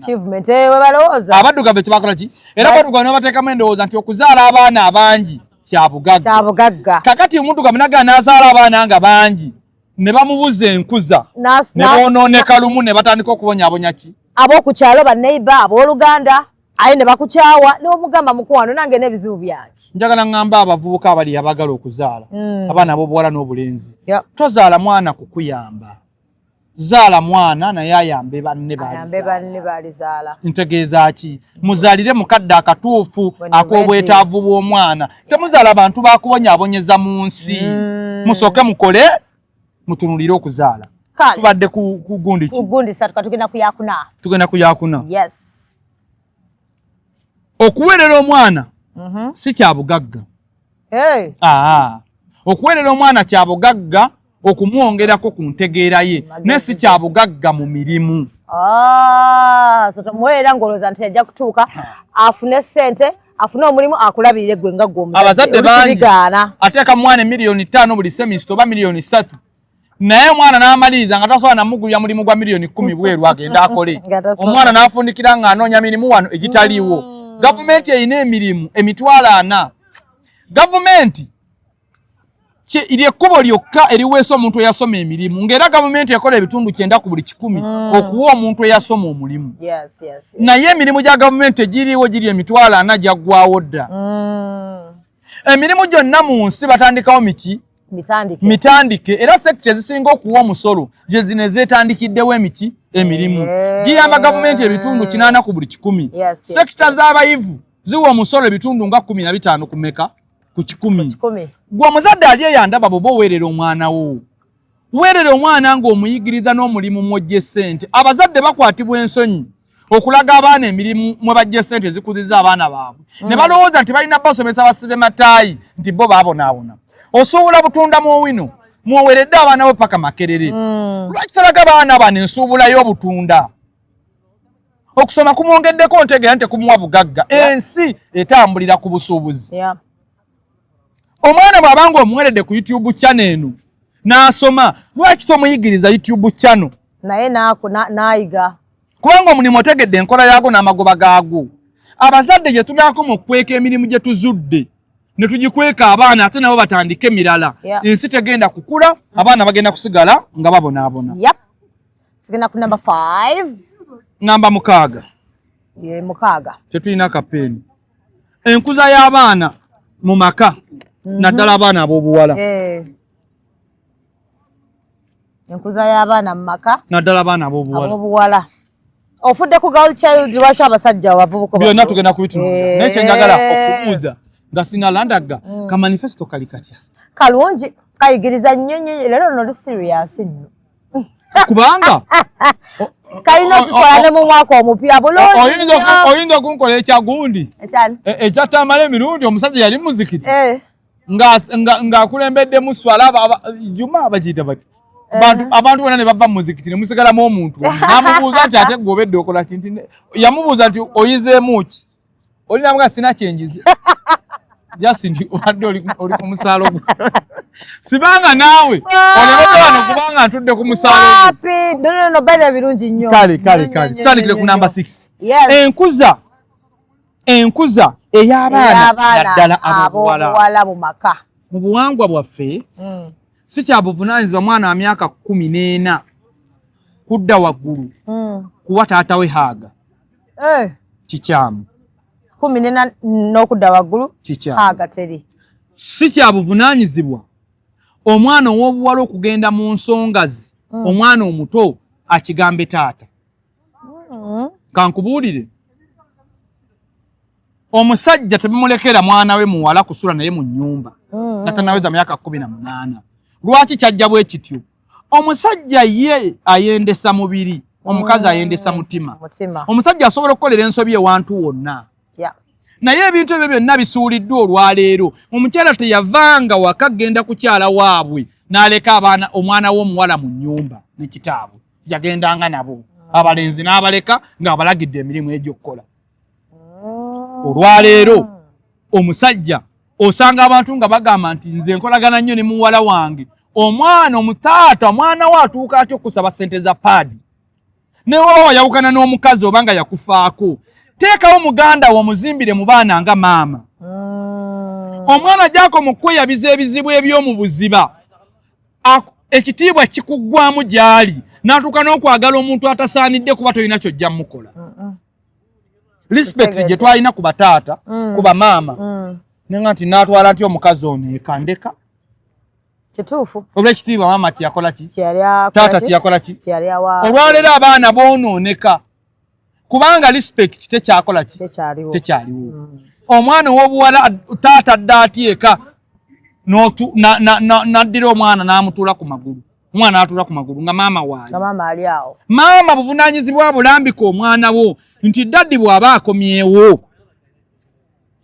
abaddugavu tebakola ki era abaddugavu ne bateekamu endowooza nti okuzaala abaana abangi kyabugagga kakati omuddugavu naga n'azaala abaana nga bangi ne bamubuza enkuza ne boonooneka lumu ne batandika okubonyaabonya ki ab'okukyalo banneiba abooluganda aye ne bakukyawa n'omugamba mukwano nange n'ebizibu byange njagala ŋŋamba abavubuka abali abagala okuzaala abaana ab'obuwala n'obulenzi tozaala mwana kukuyamba zaala mwana naye ayambe banne balizaala ntegeeza ki muzaalire mukadde akatuufu ak'obwetaavu bw'omwana temuzaala abantu bakubonyaabonyeza mu nsi musooke mukole mutunulire okuzaala tubadde ku gundi ki gundi 3 tugenda ku yakuna okuweerera omwana si kya bugagga okuweerera omwana kya bugagga okumwongerako ku ntegeera ye naye si kya bugagga mu mirimu muweerera ng'olowooza nti ajja kutuuka afune ssente afune omulimu akulabirire gwe nga abazadde bangi ateeka mwana $5,000,000 buli semesita oba $3,000,000 naye omwana n'amaliriza nga tasobola namugulira mulimu gwa $1,010,000 bweru agenda akole omwana n'afundikira ng'anoonya mirimu wano egitaliiwo gavumenti erina emirimu emitwalo 4 gavumenti lyekkubo lyokka eriweesa omuntu eyasoma emirimu ng'era gavumenti ekola ebitundu 9 ku buli 100 okuwa omuntu eyasoma omulimu naye emirimu gya gavumenti egiriiwo giri emitwalo 4 gyaggwawo dda emirimu gyonna mu nsi batandikawo mitandike era sekita ezisinga okuwa omusolo gye zino ezeetandikiddewo emirimu giyamba gavumenti ebitundu 8 ku buli 100 sekita z'abayivu ziwa omusolo ebitundu nga 15 ku meka ku 10 gwe omuzadde ali eyandaba bwoba oweerera omwana wo weerera omwana ng'omuyigiriza n'omulimu mw'ojja essente abazadde bakwatibwa ensonyi okulaga abaana emirimu mwe bajja essente zikuziza abaana baabwe ne balowooza nti balina basomesa basibe mataayi nti bo baabonaabona osobola butunda mu owino muweredde abaana bo paka Makerere. Lwaki talaga baana bano ensuubulayo obutunda? Okusoma kumwongeddeko ntegeera nti kumuwa bugagga. Ensi etambulira ku busuubuzi. Omwana bw'abanga omuweredde ku YouTube channel eno n'asoma, lwaki tomuyigiriza YouTube channel? Naye n'ayiga. Kubanga omulimu otegedde enkola yaago n'amagoba gaago. Abazadde gye tunaako mu kweka emirimu gye tuzudde ne tugikweka abaana ate nabo batandike emirala. Ensi tegenda kukula, abaana bagenda kusigala nga babonaabona. Tugenda ku number 5. Namba 6. Mukaaga. Tetulina kapeeni. Enkuza y'abaana mu maka naddala abaana ab'obuwala. Enkuza y'abaana mu maka naddala abaana ab'obuwala. Ofudde ku girl child lwaki abasajja abavubuka byonna tugenda kubitunuulira. Naye kye njagala okubuuza nga sinalandaga ka manifesto kali katya? Kalungi, kayigiriza nnyo nnyo. Leero no serious nno. Kubanga kayina tutwala ne mu mwaka omupya bulungi. Oyinza okunkola ekyagundi ekyatamala emirundi omusajja yali muzikiti ng'akulembeddemu swala juma abagiyita bati abantu bonna ne bava mu muzikiti ne musigalamu omuntu n'amubuuza nti ate gw'obedde okola kinti. Yamubuuza nti oyizeemu ki? Olinamuga sina kyenjize. Jasi ndi wadde oli ku musaalo gwo. Sibanga naawe olebedde wano kubanga ntudde ku musaalo gwo. No bale birungi nnyo. Kale. Tutandikire ku namba 6. Enkuza ey'abaana naddala ab'obuwala mu maka. Mu buwangwa bwaffe si kya buvunaanyizibwa mwana wa myaka 14 kudda waggulu kuwa taata we haaga. Kikyamu. 14 n'okudda waggulu haaga teri. Si kya buvunaanyizibwa omwana ow'obuwala okugenda mu nsonga ze omwana omuto akigambe taata. Kankubuulire, omusajja tebamulekera mwana we muwala kusula naye mu nnyumba nga tannaweza myaka 18. Lwaki kyajja bwe kityo? Omusajja ye ayendesa mubiri, omukazi ayendesa mutima. Omusajja asobola okukolera ensobi ewantu wonna. Naye ebintu ebyo byonna bisuuliddwa olwaleero. Omukyala teyavanga waka genda kukyala waabwe n'aleka abaana omwana w'omuwala mu nnyumba ne kitaabwe. Yagendanga nabo. Abalenzi n'abaleka ng'abalagidde emirimu egy'okkola. Olwaleero omusajja osanga abantu nga bagamba nti nze nkolagana nnyo ne muwala wange. Omwana omutaata mwana we atuuka atya okusaba ssente za paadi. Ne wowe wayawukana n'omukazi obanga yakufaako. Teekawo muganda wo muzimbire mu baana nga maama. Omwana gyako mu kweyabiza ebizibu eby'omu buziba. Ekitiibwa kikuggwamu gy'ali n'atuuka n'okwagala omuntu atasaanidde kuba tolina kyojja mukola. Respect gye twalina ku bataata, ku bamaama. Nenga nti n'atwala nti omukazi ono ekandeka. Kituufu. Olw'ekitiibwa maama tiyakola ki? Taata tiyakola ki? Olwaleero abaana boonooneka. Kubanga respect tekyakola ki? Tekyaliwo. Omwana ow'obuwala taata adda atyeka n'addira omwana n'amutuula ku magulu. Omwana atuula ku magulu nga maama waali. Nga maama ali awo. Maama buvunaanyizibwa bulambika omwana wo nti daddi bw'aba akomyewo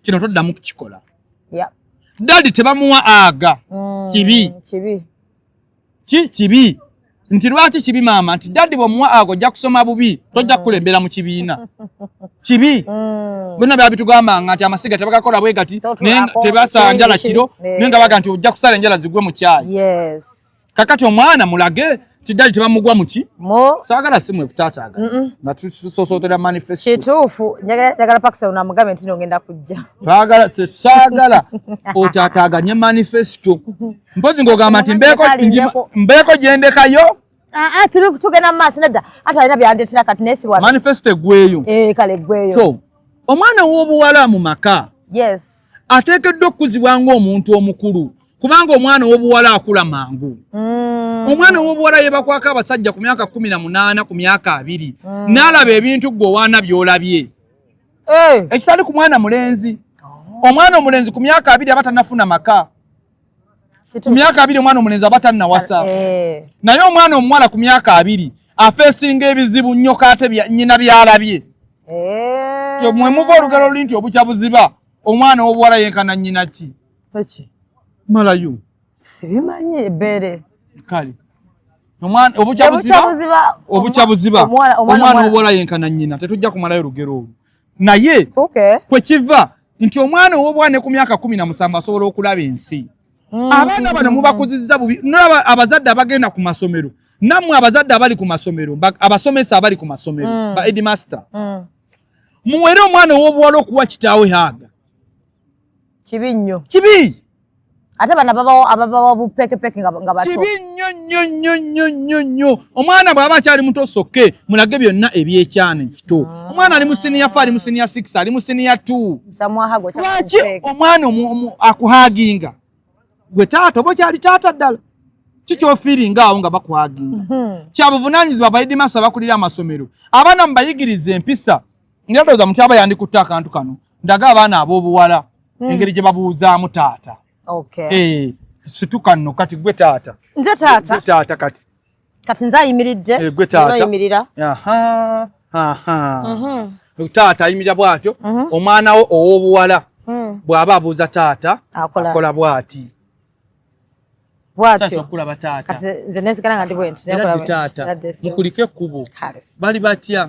kino toddamu kukikola. Daddi tebamuwa aga. Kibi. Kibi. Nti lwaki kibi maama? Nti daddi bw'omuwa ago ojja kusoma bubi, tojja kukulembera mu kibiina. Kibi. Bonna babitugambanga nti amasiga tebagakola bwe gati, tebasanjala kiro, naye nga baga nti ojja kusala enjala zigwe mu kyayi. Kakati omwana mulage nti daddi tebamugwa mu ki? Saagala simu ekutaataaga. Nga tusosootera manifesto. Kituufu. Njagala Pakisa unamugambe nti ngenda kujja. Saagala otaataaganye manifesto. Mpozi ng'ogamba nti mbeeko gyendekayo. Tugenda mu maaso nedda ate alina byandeetera kati neesibwa manifesto eggweyo. Kale eggweyo. So omwana w'obuwala mu maka ateekeddwa okukuzibwa ng'omuntu omukulu kubanga omwana w'obuwala akula mangu. Omwana w'obuwala yeebakwako abasajja ku myaka 18 ku myaka 2 n'alaba ebintu ggwe owaana by'olabye. Ekitali ku mwana mulenzi. Omwana omulenzi ku myaka 2 aba tannafuna maka. Ku myaka 2 omwana omulenzi aba tannawasa. Naye omwana omuwala ku myaka 2 afeesinga ebizibu nnyo ate nnyina by'alabye. Mwe muva olugero luli nti obukya buziba omwana w'obuwala yenkana nnyina ki? Malayo. Sibimanyi ebbeere. kale omwana obuchabuziba omwana obola yenkana nnyina tetujja kumalayo lugero olwo naye kwe kiva nti omwana ow'obwana ku myaka 17 asobola okulaba ensi abaana bano mubakuzizza bubi nolaba abazadde abagenda ku masomero nammwe abazadde abali ku masomero abasomesa abali ku masomero ba headmaster muwere omwana ow'obuwala okuwa kitaawe haaga kibi nnyo kibi ate bana ababawa bupekepeke nga bato kibi nnyo omwana bw'aba akyali muto sokke mulage byonna ebyekyana ekito omwana ali mu senior 4 ali mu senior 6 ali mu senior 2 lwaki omwana akuhaaginga gwe taata oba kyali taata ddala kikyofiiringa awo nga bakuhaaginga kyabuvunaanyizibwa abaidimasa bakulira amasomero abaana mubayigiriza empisa ndowooza muti aba yandikutte akantu kano ndaga abaana ab'obuwala engeri gye babuuzaamu taata situka nno kati gwe taata nze taata kati nze ayimiridde gwe taata taata ayimirira bw'atyo omwana wo ow'obuwala bw'aba abuuza taata akola bw'ati bw'atyo okulaba taata kati nze nesigala nga ndi bwenti taata mukulike ekkubo bali batya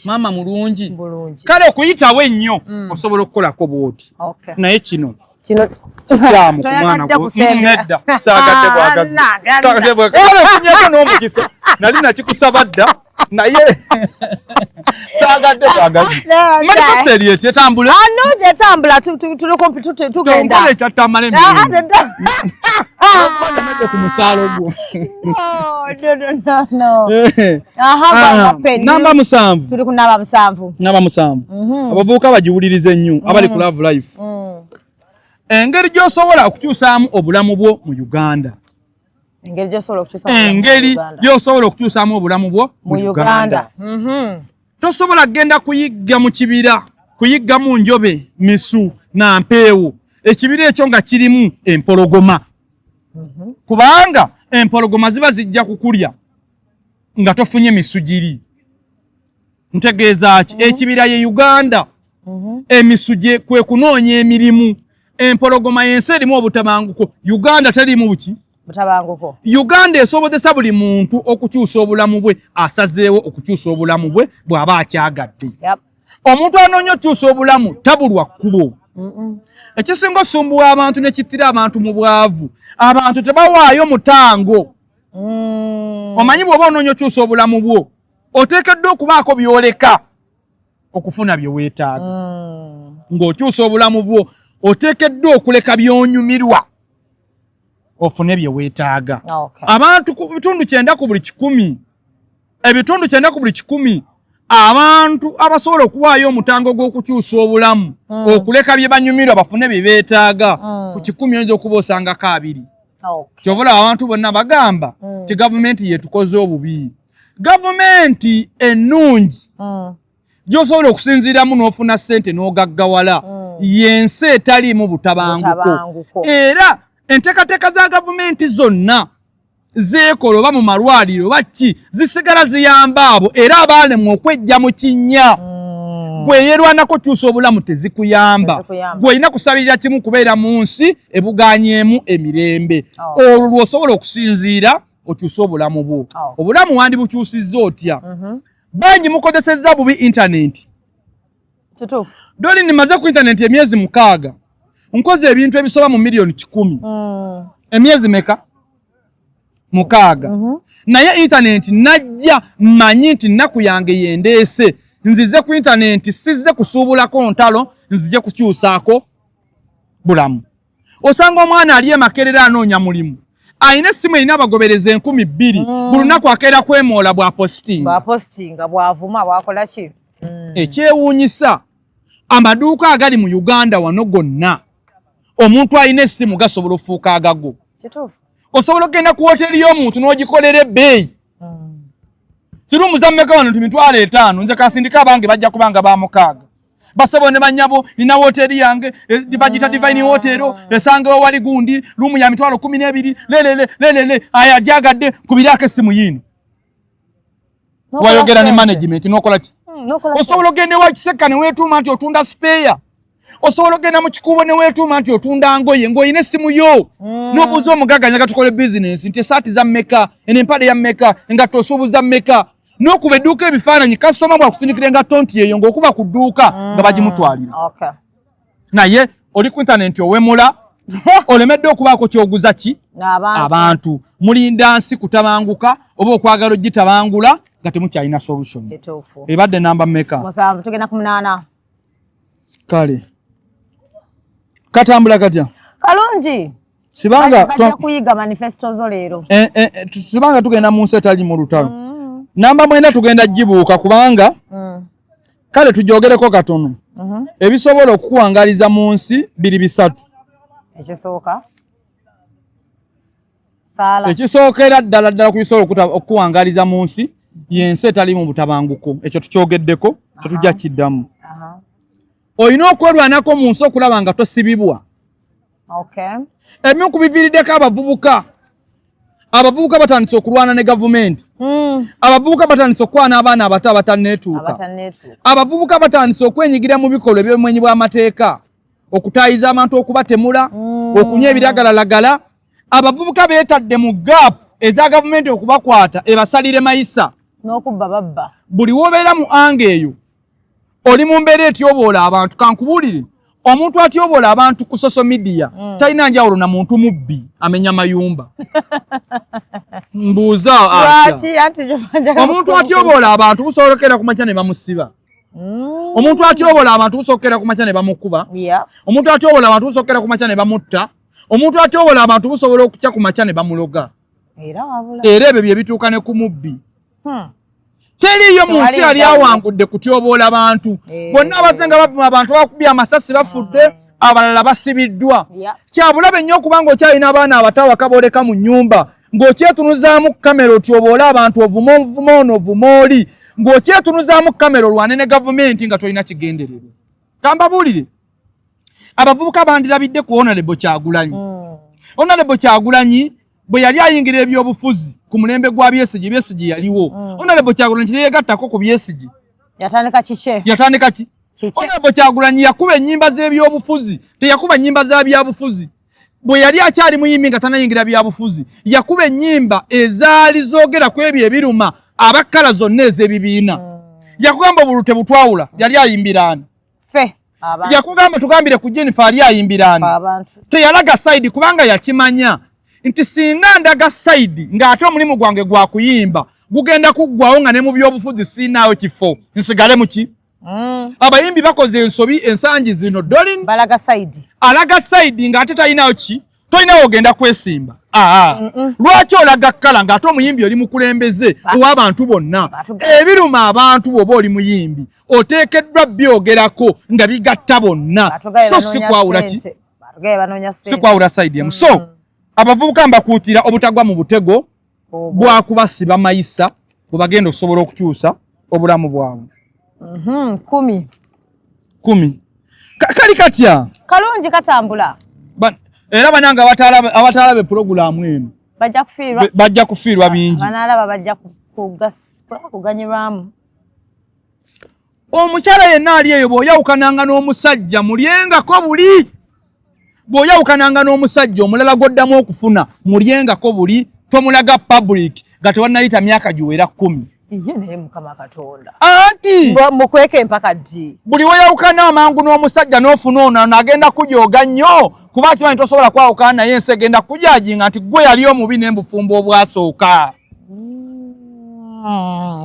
maama mulungi kale okuyitawo ennyo osobola okukolako bw'oti naye kino kyamu ku mwana nedda saagadde bwagazifunyeeko n'omukisa nali nakikusaba dda naye saagadde bwagazi manifesto eti etambula etambula tugenda ekyatamala emirimu ku musaalo gwo namba 7 tuli ku namba 7 abavubuka bagiwulirize nnyo abali ku Love Life engeri gy'osobola okukyusaamu obulamu bwo mu Uganda engeri gy'osobola okukyusaamu obulamu bwo mu Uganda tosobola kugenda kuyigga mu kibira kuyigga mu njobe misu na mpeewo ekibira ekyo nga kirimu empologoma kubanga empologoma ziba zijja kukulya nga tofunye misu giri ntegeeza ki ekibira ye Uganda emisu gye kwe kunoonya emirimu empologoma yensi erimu obutabanguko Uganda terimu buki butabanguko Uganda esobozesa buli muntu okukyusa obulamu bwe asazeewo okukyusa obulamu bwe bw'aba akyagadde omuntu anoonya okukyusa obulamu tabulwa kkubo ekisinga osumbuwa abantu ne kittira abantu mu bwavu abantu tebawaayo mutango omanyi bw'oba onoonya okukyusa obulamu bwo oteekeddwa okubaako byoleka okufuna bye weetaaga ng'okyusa obulamu bwo oteekeddwa okuleka byonyumirwa ofune bye weetaaga abantu ku bitundu 9 ku buli 100 ebitundu 9 ku buli 100 abantu abasobola okuwaayo omutango gw'okukyusa obulamu okuleka bye banyumirwa bafune bye beetaaga ku 100 oyinza okuba osangako 2 kyobula abantu bonna bagamba ti gavumenti yetukoze obubi gavumenti ennungi gy'osobola okusinziiramu n'ofuna ssente n'ogaggawala yensi etaliimu butabanguko era enteekateeka za gavumenti zonna zeekola oba mu malwaliro oba ki zisigala ziyamba abo era abaalemwa okwejja mu kinnya gwe yeerwanako kyusa obulamu tezikuyamba gwe olina kusabirira kimu kubeera mu nsi ebugaanyeemu emirembe olwo lw'osobola okusinziira okyusa obulamu bwo obulamu wandi bukyusizza otya bangi mukozesezza bubi intaneti doli nimaze ku intaneti emyezi 6 nkoze ebintu ebisoba mu milioni 10 emyezi meka 6 naye intaneti najja mmanyi nti nnaku yange yendeese nzize ku intaneti sizze kusuubulako ntalo nzije kukyusaako bulamu osanga omwana ali emakerera anoonya mulimu ayina essimu erina abagobereza 2,000 buli lunaku akeera kwemoola bwapostinga bwavuma bwakola ki ekyewuunyisa amaduuka agali mu Uganda wano gonna omuntu alina essimu gasobola ofuuka agago osobola okgenda ku woteri y'omuntu n'ogikolera ebbeeyi kirumuzammeka wano nti 5,000 nze kasindika abange bajja kubanga ba 6 basabo ne banyabo nina woteri yange bagita Divine Hotel esangewo wali gundi lumu ya 12,000 lelele aya jagadde kubirako essimu yino wayogera ne management n'okola ki osobola okgenda ewa kiseka ne weetuuma nti otunda spare osobola okugenda mu kikuubo ne weetuuma nti otunda ngoye ng'olina essimu yo n'obuuza omugaga nyaga tukole bizinensi nti esaati za mmeka empale ya mmeka engatto osuubuza mmeka n'okuba edduuka ebifaananyi kasitoma bwakusindikira engatto nti eyo ng'okuba ku dduuka nga bagimutwalira naye oli ku intaneti owemula olemedde okubaako kyoguza ki abantu mulinda nsi kutabanguka oba okwagala ogitabangula nga temukyalina solution ebadde namba mmeka musanvu tugenda ku 8 kale katambula katya kalungi sibanga bajja kuyiga manifesto zo leero sibanga tugenda mu nsi etali mu lutalo namba mwenda tugenda gibuuka kubanga kale tujogereko katono ebisobola okukuwangaliza mu nsi biri bisatu ekisookera ddala ku bisobola okukuwangaliza mu nsi yensi etali mu butabanguko ekyo tukyogeddeko tetujja kiddamu olina okwerwanako mu nsi okulaba nga tosibibwa ebimu ku biviiriddeko abavubuka batandise okulwana ne gavumenti abavubuka batandise okwana abaana abato abatanneetuuka abavubuka batandise okwenyigira mu bikolwa eby'obumenyi bw'amateeka okutaayiza abantu okubatemula okunywa ebiragalalagala abavubuka beetadde mu gaapu eza gavumenti okubakwata ebasalire mayisa n'okubba babba buli wobeera mu anga eyo oli mu mbeera etyoboola abantu kankubuulire omuntu atyoboola abantu ku social media talina njawulo na muntu mubbi amenya mayumba mbuuza omuntu atyoboola abantu busobolokera ku makya ne bamusiba omuntu atyoboola abantu busobolokera ku makya ne bamukuba omuntu atyoboola abantu busobolokera ku makya ne bamutta omuntu atyoboola abantu busobola okukya ku makya ne bamuloga era ebyo bye bituuka ne ku mubbi teriyo mu nsi yali awangudde kutyoboola abantu bonna abazenga bavuma abantu bakubye amasasi bafudde abalala basibiddwa kyabulabe nnyo okubanga okyalina abaana abatawaka booleka mu nnyumba ng'okyetunuzaamu kamera otyoboola abantu ovuma ono ovuma oli ng'okyetunuzaamu kamera olwane ne gavumenti nga tolina kigendererwa kambabuulire abavubuka bandirabidde ku Honorable Kyagulanyi Honorable Kyagulanyi bwe yali ayingira ebyobufuzi ku mulembe gwa Besigye yaliwo Honorable Kyagulanyi yegattako ku Besigye yatandika ki Honorable Kyagulanyi yakuba ennyimba z'ebyobufuzi teyakuba nnyimba za byabufuzi bwe yali akyali muyimbi nga tanayingira byabufuzi yakuba ennyimba ezaali zoogera ku ebyo ebiruma abakkala zonna ez'ebibiina yakugamba obulute butwawula yali ayimbiraani yakugamba tugambire ku Jennifer ali ayimbiraani teyalaga sayidi kubanga yakimanya nti singa ndaga sayidi ng'ate omulimu gwange gwa kuyimba gugenda kuggwawo nga ne mu byobufuzi sinaawo kifo nsigale muki abayimbi bakoze ensobi ensangi zino dolin alaga sayidi ng'ate talinawo ki tolinawo ogenda kwesimba lwaki olaga kkala ng'ate omuyimbi oli mukulembeze ow'abantu bonna ebiruma abantu bw'oba oli muyimbi oteekeddwa byogerako nga bigatta bonna so sikwawula ki sikwawula sayidi emu so abavubuka mbakuutira obutagwa mu butego bwakubasiba mayisa bwe bagenda okusobola okukyusa obulamu bwabwe 10 kali katya kalungi katambula era bananga abatalabe puroguramu eno bajja kufiirwa bingi kuganyirwamu omukyala yenna ali eyo bw'oyawukananga n'omusajja mulyengako buli bw'oyawukananga n'omusajja omulala gw'oddamu okufuna mulyengako buli tomulaga public nga tewannayita myaka giwera 10 iye naye mukama katonda anti mukweka empaka ddi buli weyawukana amangu n'omusajja n'ofuna ono n'agenda kujooga nnyo kuba kimanyi tosobola kwawukana naye ensi egenda kujajinga nti gwe yali omubi n'embufumbo obwasooka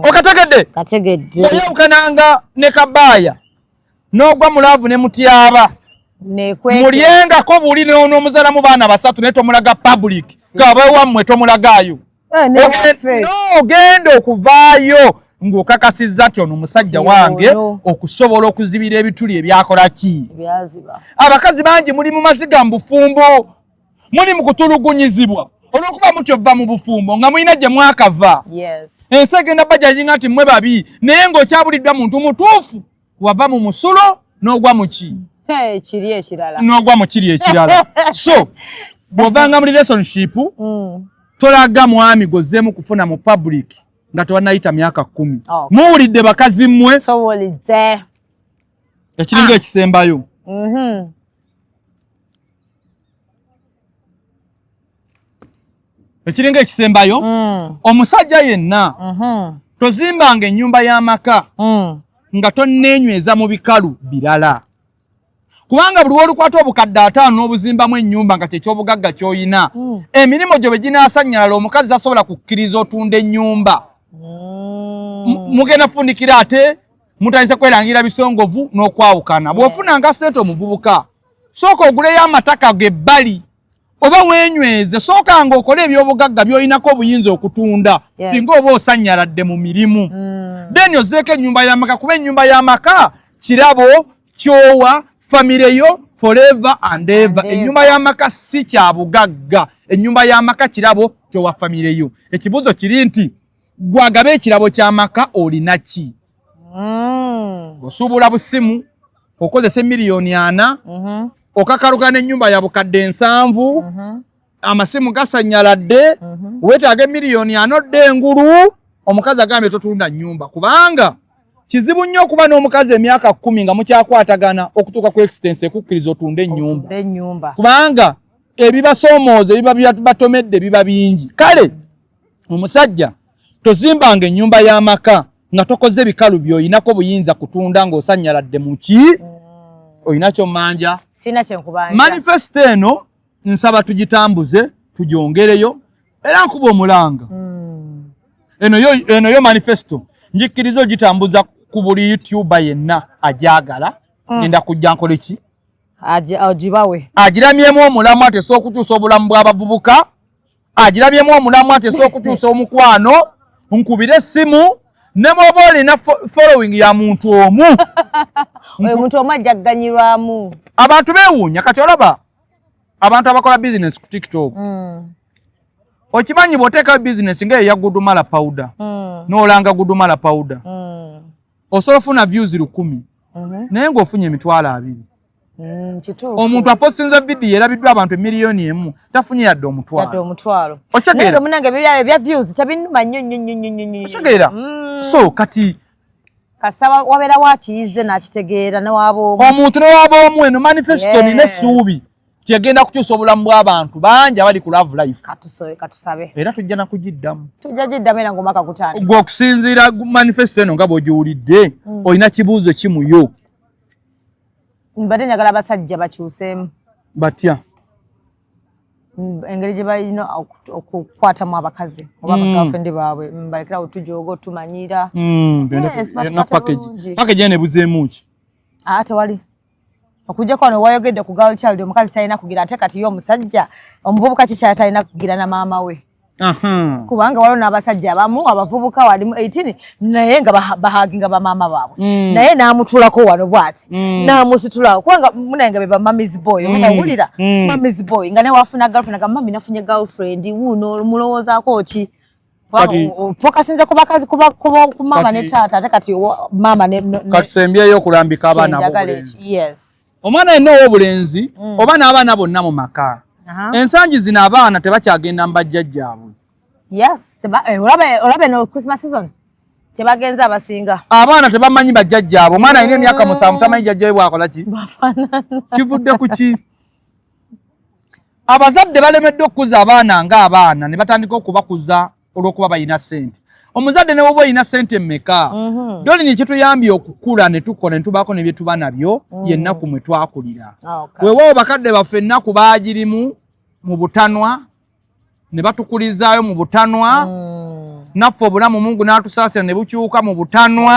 okategedde oyawukananga ne Kabaaya n'ogwa mulaavu ne Mutyaba mulyengako buli n'omuzalamu baana basatu naye tomulaga public kabewammwe tomulagaayo ogenda okuvaayo ng'okakasizza nti ono musajja wange okusobola okuzibira ebituli ebyakola ki abakazi bangi muli mu maziga mu bufumbo muli mu kutulugunyizibwa olw'okuba mutyova mu bufumbo nga mulina gye mwakava ensi egenda bajajinga nti mmwe babi naye ng'okyabuliddwa muntu mutuufu wava mu musulo n'ogwa mu ki n'ogwa mu kiri ekirala so bw'ovanga mu relationship tolaga mwami gozzeemu kufuna mu public nga tewannayita myaka 10 muwulidde bakazi mmwe sowolidde ekiringa ekisembayo ekiringa ekisembayo omusajja yenna tozimbanga ennyumba y'amaka nga tonneenyweza mu bikalu birala kubanga buli olukwata obukadde 5 n'obuzimbamu ennyumba nga kyekyobugagga ky'oyina emirimu gyo bwe ginaasannyalala omukazi tasobola kukkiriza otunda ennyumba mugenda fundikira ate mutandise kwerangira bisongovu n'okwawukana bw'ofunanga ssente omuvubuka sooka oguleyo amataka g'ebbali oba weenyweze sookanga okole ebyobugagga by'oyinako obuyinza okutunda singa oba osanyaladde mu mirimu then ozeeko ennyumba y'amaka kuba ennyumba y'amaka kirabo kyowa famire yo forever and ever ennyumba y'amaka si kya bugagga ennyumba y'amaka kirabo kyowa famire yo ekibuzo kiri nti gwagaba ekirabo ky'amaka olina ki osuubula busimu okozesa miliyoni 4 okakalukana ennyumba ya bukadde 7 amasimu gasanyaladde weetaaga miliyoni 4 ddengulu omukazi agambye totunda nnyumba kubanga kizibu nnyo okuba n'omukazi emyaka 10 nga mukyakwatagana okutuuka ku extense ekukkiriza otunda ennyumba kubanga ebibasoomooza ebiba batomedde biba bingi kale omusajja tozimbanga ennyumba y'amaka nga tokoze ebikalu by'oyinako buyinza kutunda ng'osanyaladde mu ki oyina ky'ommanja sina kyenkubanja manifesto eno nsaba tugitambuze tugyongereyo era nkuba omulanga eno yo manifesto njikkiriza ogitambuza ku buli YouTuber yenna agyagala ngenda kujja nkole ki ogibawe agiramyemu omulamu ate sookukyusa obulamu bw'abavubuka agiramyemu omulamu ate sookukyusa omukwano nkubire essimu ne bw'oba olina following ya muntu omu oyo muntu omu ajja kuganyirwamu abantu beewuunya kati olaba abantu abakola business ku TikTok okimanyi bw'oteekayo business nga eya gudumala powder n'olanga gudumala powder osobola ofuna views 1,000 naye ng'ofunye emitwalo 2 omuntu apostinza vidiyo erabiddwa abantu miliyoni 1 tafunye yadde omutwalo naye munange ebya views tabinuma nnyo otegeera so kati kasaba wabeera wakiyize n'akitegeera newaboomu omuntu newaboomu eno manifesto nina essuubi tyagenda kukyusa obulamu bw'abantu bangi abali ku love life katusabe era tujja nakugiddamu era ng'omwaka gutandika gwe okusinziira manifesto eno nga bw'ogiwulidde olina kibuuzo kimuyo mbadde njagala abasajja bakyuseemu batya engeri gye balina okukwatamu abakazi oba abagirlfriend baabwe balekerawo tujooga tumanyira package eno ebuzeemu ki tewali okujjako wano wayogedde ku girl child omukazi talina kugira ate kati yo omusajja omuvubuka kikyala talina kugira na maama we kubanga waliwo n'abasajja abamu abavubuka walimu 18 naye nga bahaginga bamaama baabwe naye n'amutuulako wano bw'ati n'amusitulawo kubanga munange be bamamizi boy obawulira mamizi boy nga naye wafuna girlfriend nga mami nafunye girlfriend wuuno mulowoozaako ki fokasinze ku bakazi ku maama ne taata ate kati maama katusembyeyo okulambika abaana b'obulenzi omwana yenna ow'obulenzi oba n'abaana bonna mu maka ensangi zino abaana tebakyagenda mu bajjajjaabwe olabe no Christmas season tebagenze abasinga abaana tebamanyi bajjajjaabwe omwana alina emyaka 7 tamanyi jjajjawe bwakola ki kivudde ku ki abazadde balemeddwe okukuza abaana ng'abaana ne batandika okubakuza olw'okuba balina ssente omuzadde ne bwoba olina ssente mmeka doli ni kituyambye okukula ne tukola ne tubaako ne bye tuba nabyo yennaku mwe twakulira weewaawo bakadde baffe ennaku baagirimu mu butanwa ne batukulizaayo mu butanwa naffe obulamu Mungu n'atusaasira ne bukyuka mu butanwa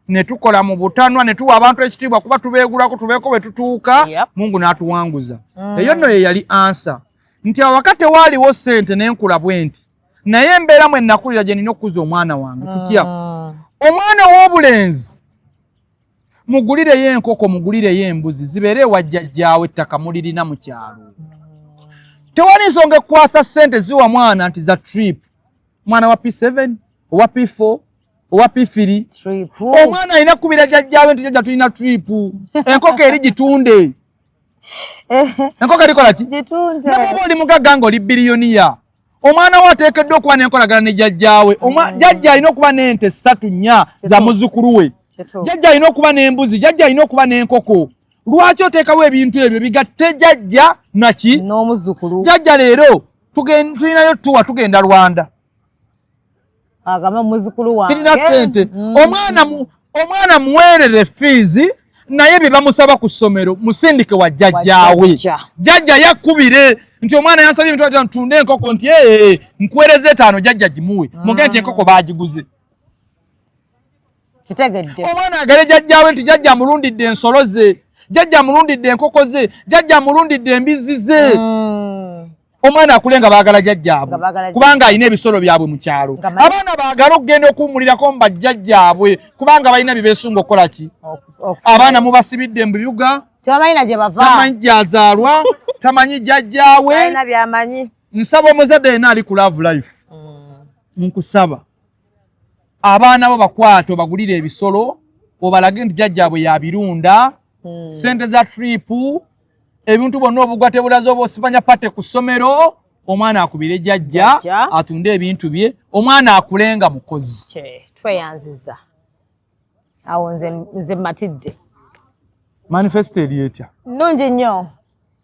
ne tukola mu butanwa ne tuwa abantu ekitiibwa kuba tubeegulako tubeeko bwe tutuuka Mungu n'atuwanguza eyo nno ye yali ansa nti awakati waaliwo ssente n'enkula bwe nti naye embeera mwe nakulira gye nina okukuza omwana wange tutya omwana w'obulenzi mugulireyo enkoko mugulireyo embuzi zibeere ewa jjajjaawe ettaka mulirina mu kyalo tewali nsonga ekwasa ssente ziwa mwana nti za trip mwana wa P7 owa P4 owa P3 omwana alina kubira jjajjaawe nti jjajja tulina trip enkoko eri gitunde enkoko erikola ki naboba oli mugagga ng'oli biliyoniya omwana we ateekeddwa okuba n'enkolagana ne jjajjaawe jjajja alina okuba n'ente 3 4 za muzzukulu we jjajja alina okuba n'embuzi jjajja alina okuba n'enkoko lwaki oteekawo ebintu ebyo bigatte jjajja naki n'omuzzukulu jjajja leero tulinayo tuwa tugenda Rwanda agamba muzzukulu wange sirina ssente omwana muweerere fees naye bye bamusaba ku ssomero musindike wa jjajjaawe jjajja yakubire nti omwana yansabye ebintu ati ntunde enkoko nti nkuweereze 5 jjajja gimuwe muge nti enkoko baagiguze kitegedde omwana agale jjajjaawe nti jjajja amulundidde ensolo ze jjajja amulundidde enkoko ze jjajja amulundidde embizi ze omwana akulenga baagala jjajjaabwe kubanga alina ebisolo byabwe mu kyalo abaana baagala okugenda okuwummulirako mu bajjajjaabwe kubanga balina bye beesunga okukola ki abaana mubasibidde mu bibuga tebamanyi gye bava tamanyi gyazaalwa tamanyi jjajjaawe alina byamanyi nsaba omuzadde yenna ali ku love life nkusaba abaana bo bakwate obagulire ebisolo obalage nti jjajjaabwe yabirunda sente za tripu ebintu bonna obugwa tebulaze oba osipanya pate ku ssomero omwana akubire jjajja atunde ebintu bye omwana akulenga mukozi tweyanziza awo nze matidde manifesto eri etya nnungi nnyo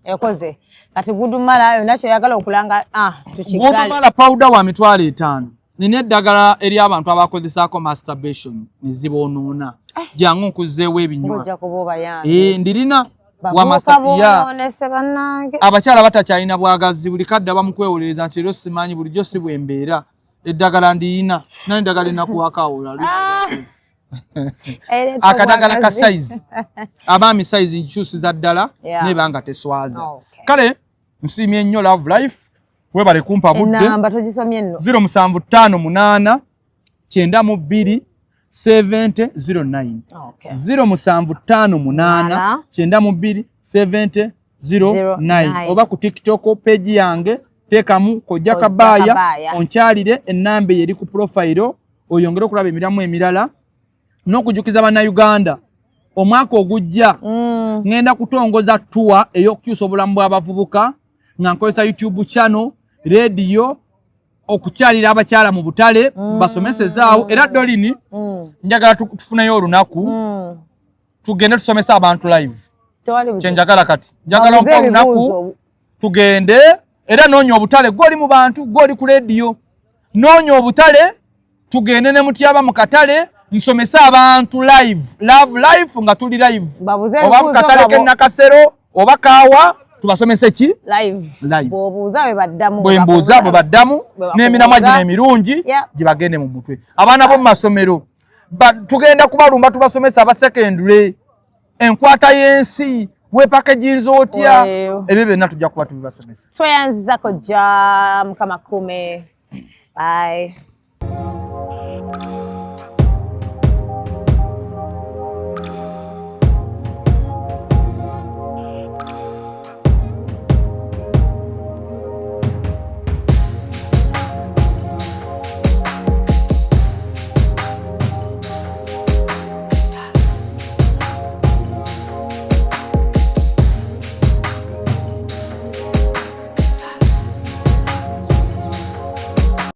ekoze kati gudumala yonna kyoyagala okulanga tukigale gudumala pawuda wa mitwalo 5 nina eddagala eri abantu abakozesaako masturbation ne ziboonoona jangu nkuzeewo ebinywa ndirina abakyala batakyalina bwagazi buli kadde bamukwewolereza nti ero simanyi bulijjo si bwembeera eddagala ndiyina nani eddagala enakuwakawula akadagala ka size abaami size nkyusiza ddala nebanga teswaza kale nsiimye nnyo love life webale kumpa budde 0758 92 7009 0758 92 7009 oba ku TikTok page yange tekamu Kojja Kabaya onkyalire ennamba eri ku profile oyongere okulaba emiramu emirala n'okujukiza bannayuganda omwaka ogujja ngenda kutongoza tour ey'okukyusa obulamu bw'abavubuka nga nkozesa YouTube channel radio okukyalira abakyala mu butale basomesezaawo era dolini njagala tufunayo olunaku tugende tusomesa abantu live kyenjagala kati njagala okuba olunaku tugende era noonya obutale gwoli mu bantu gwoli ku radio noonya obutale tugende ne mutyaba mu katale nsomesa abantu live love life nga tuli live oba mu katale k'Nakasero oba Kaawa tubasomese ki live bwembuuza bwe baddamu n'emiramwa gino emirungi gibagende mu mutwe abaana b'omu masomero tugenda kubalumba tubasomesa aba secondary enkwata y'ensi wepakeginza otya ebyo byonna tujja kuba tubibasomesa tweyanziza Kojja Mukama kume bye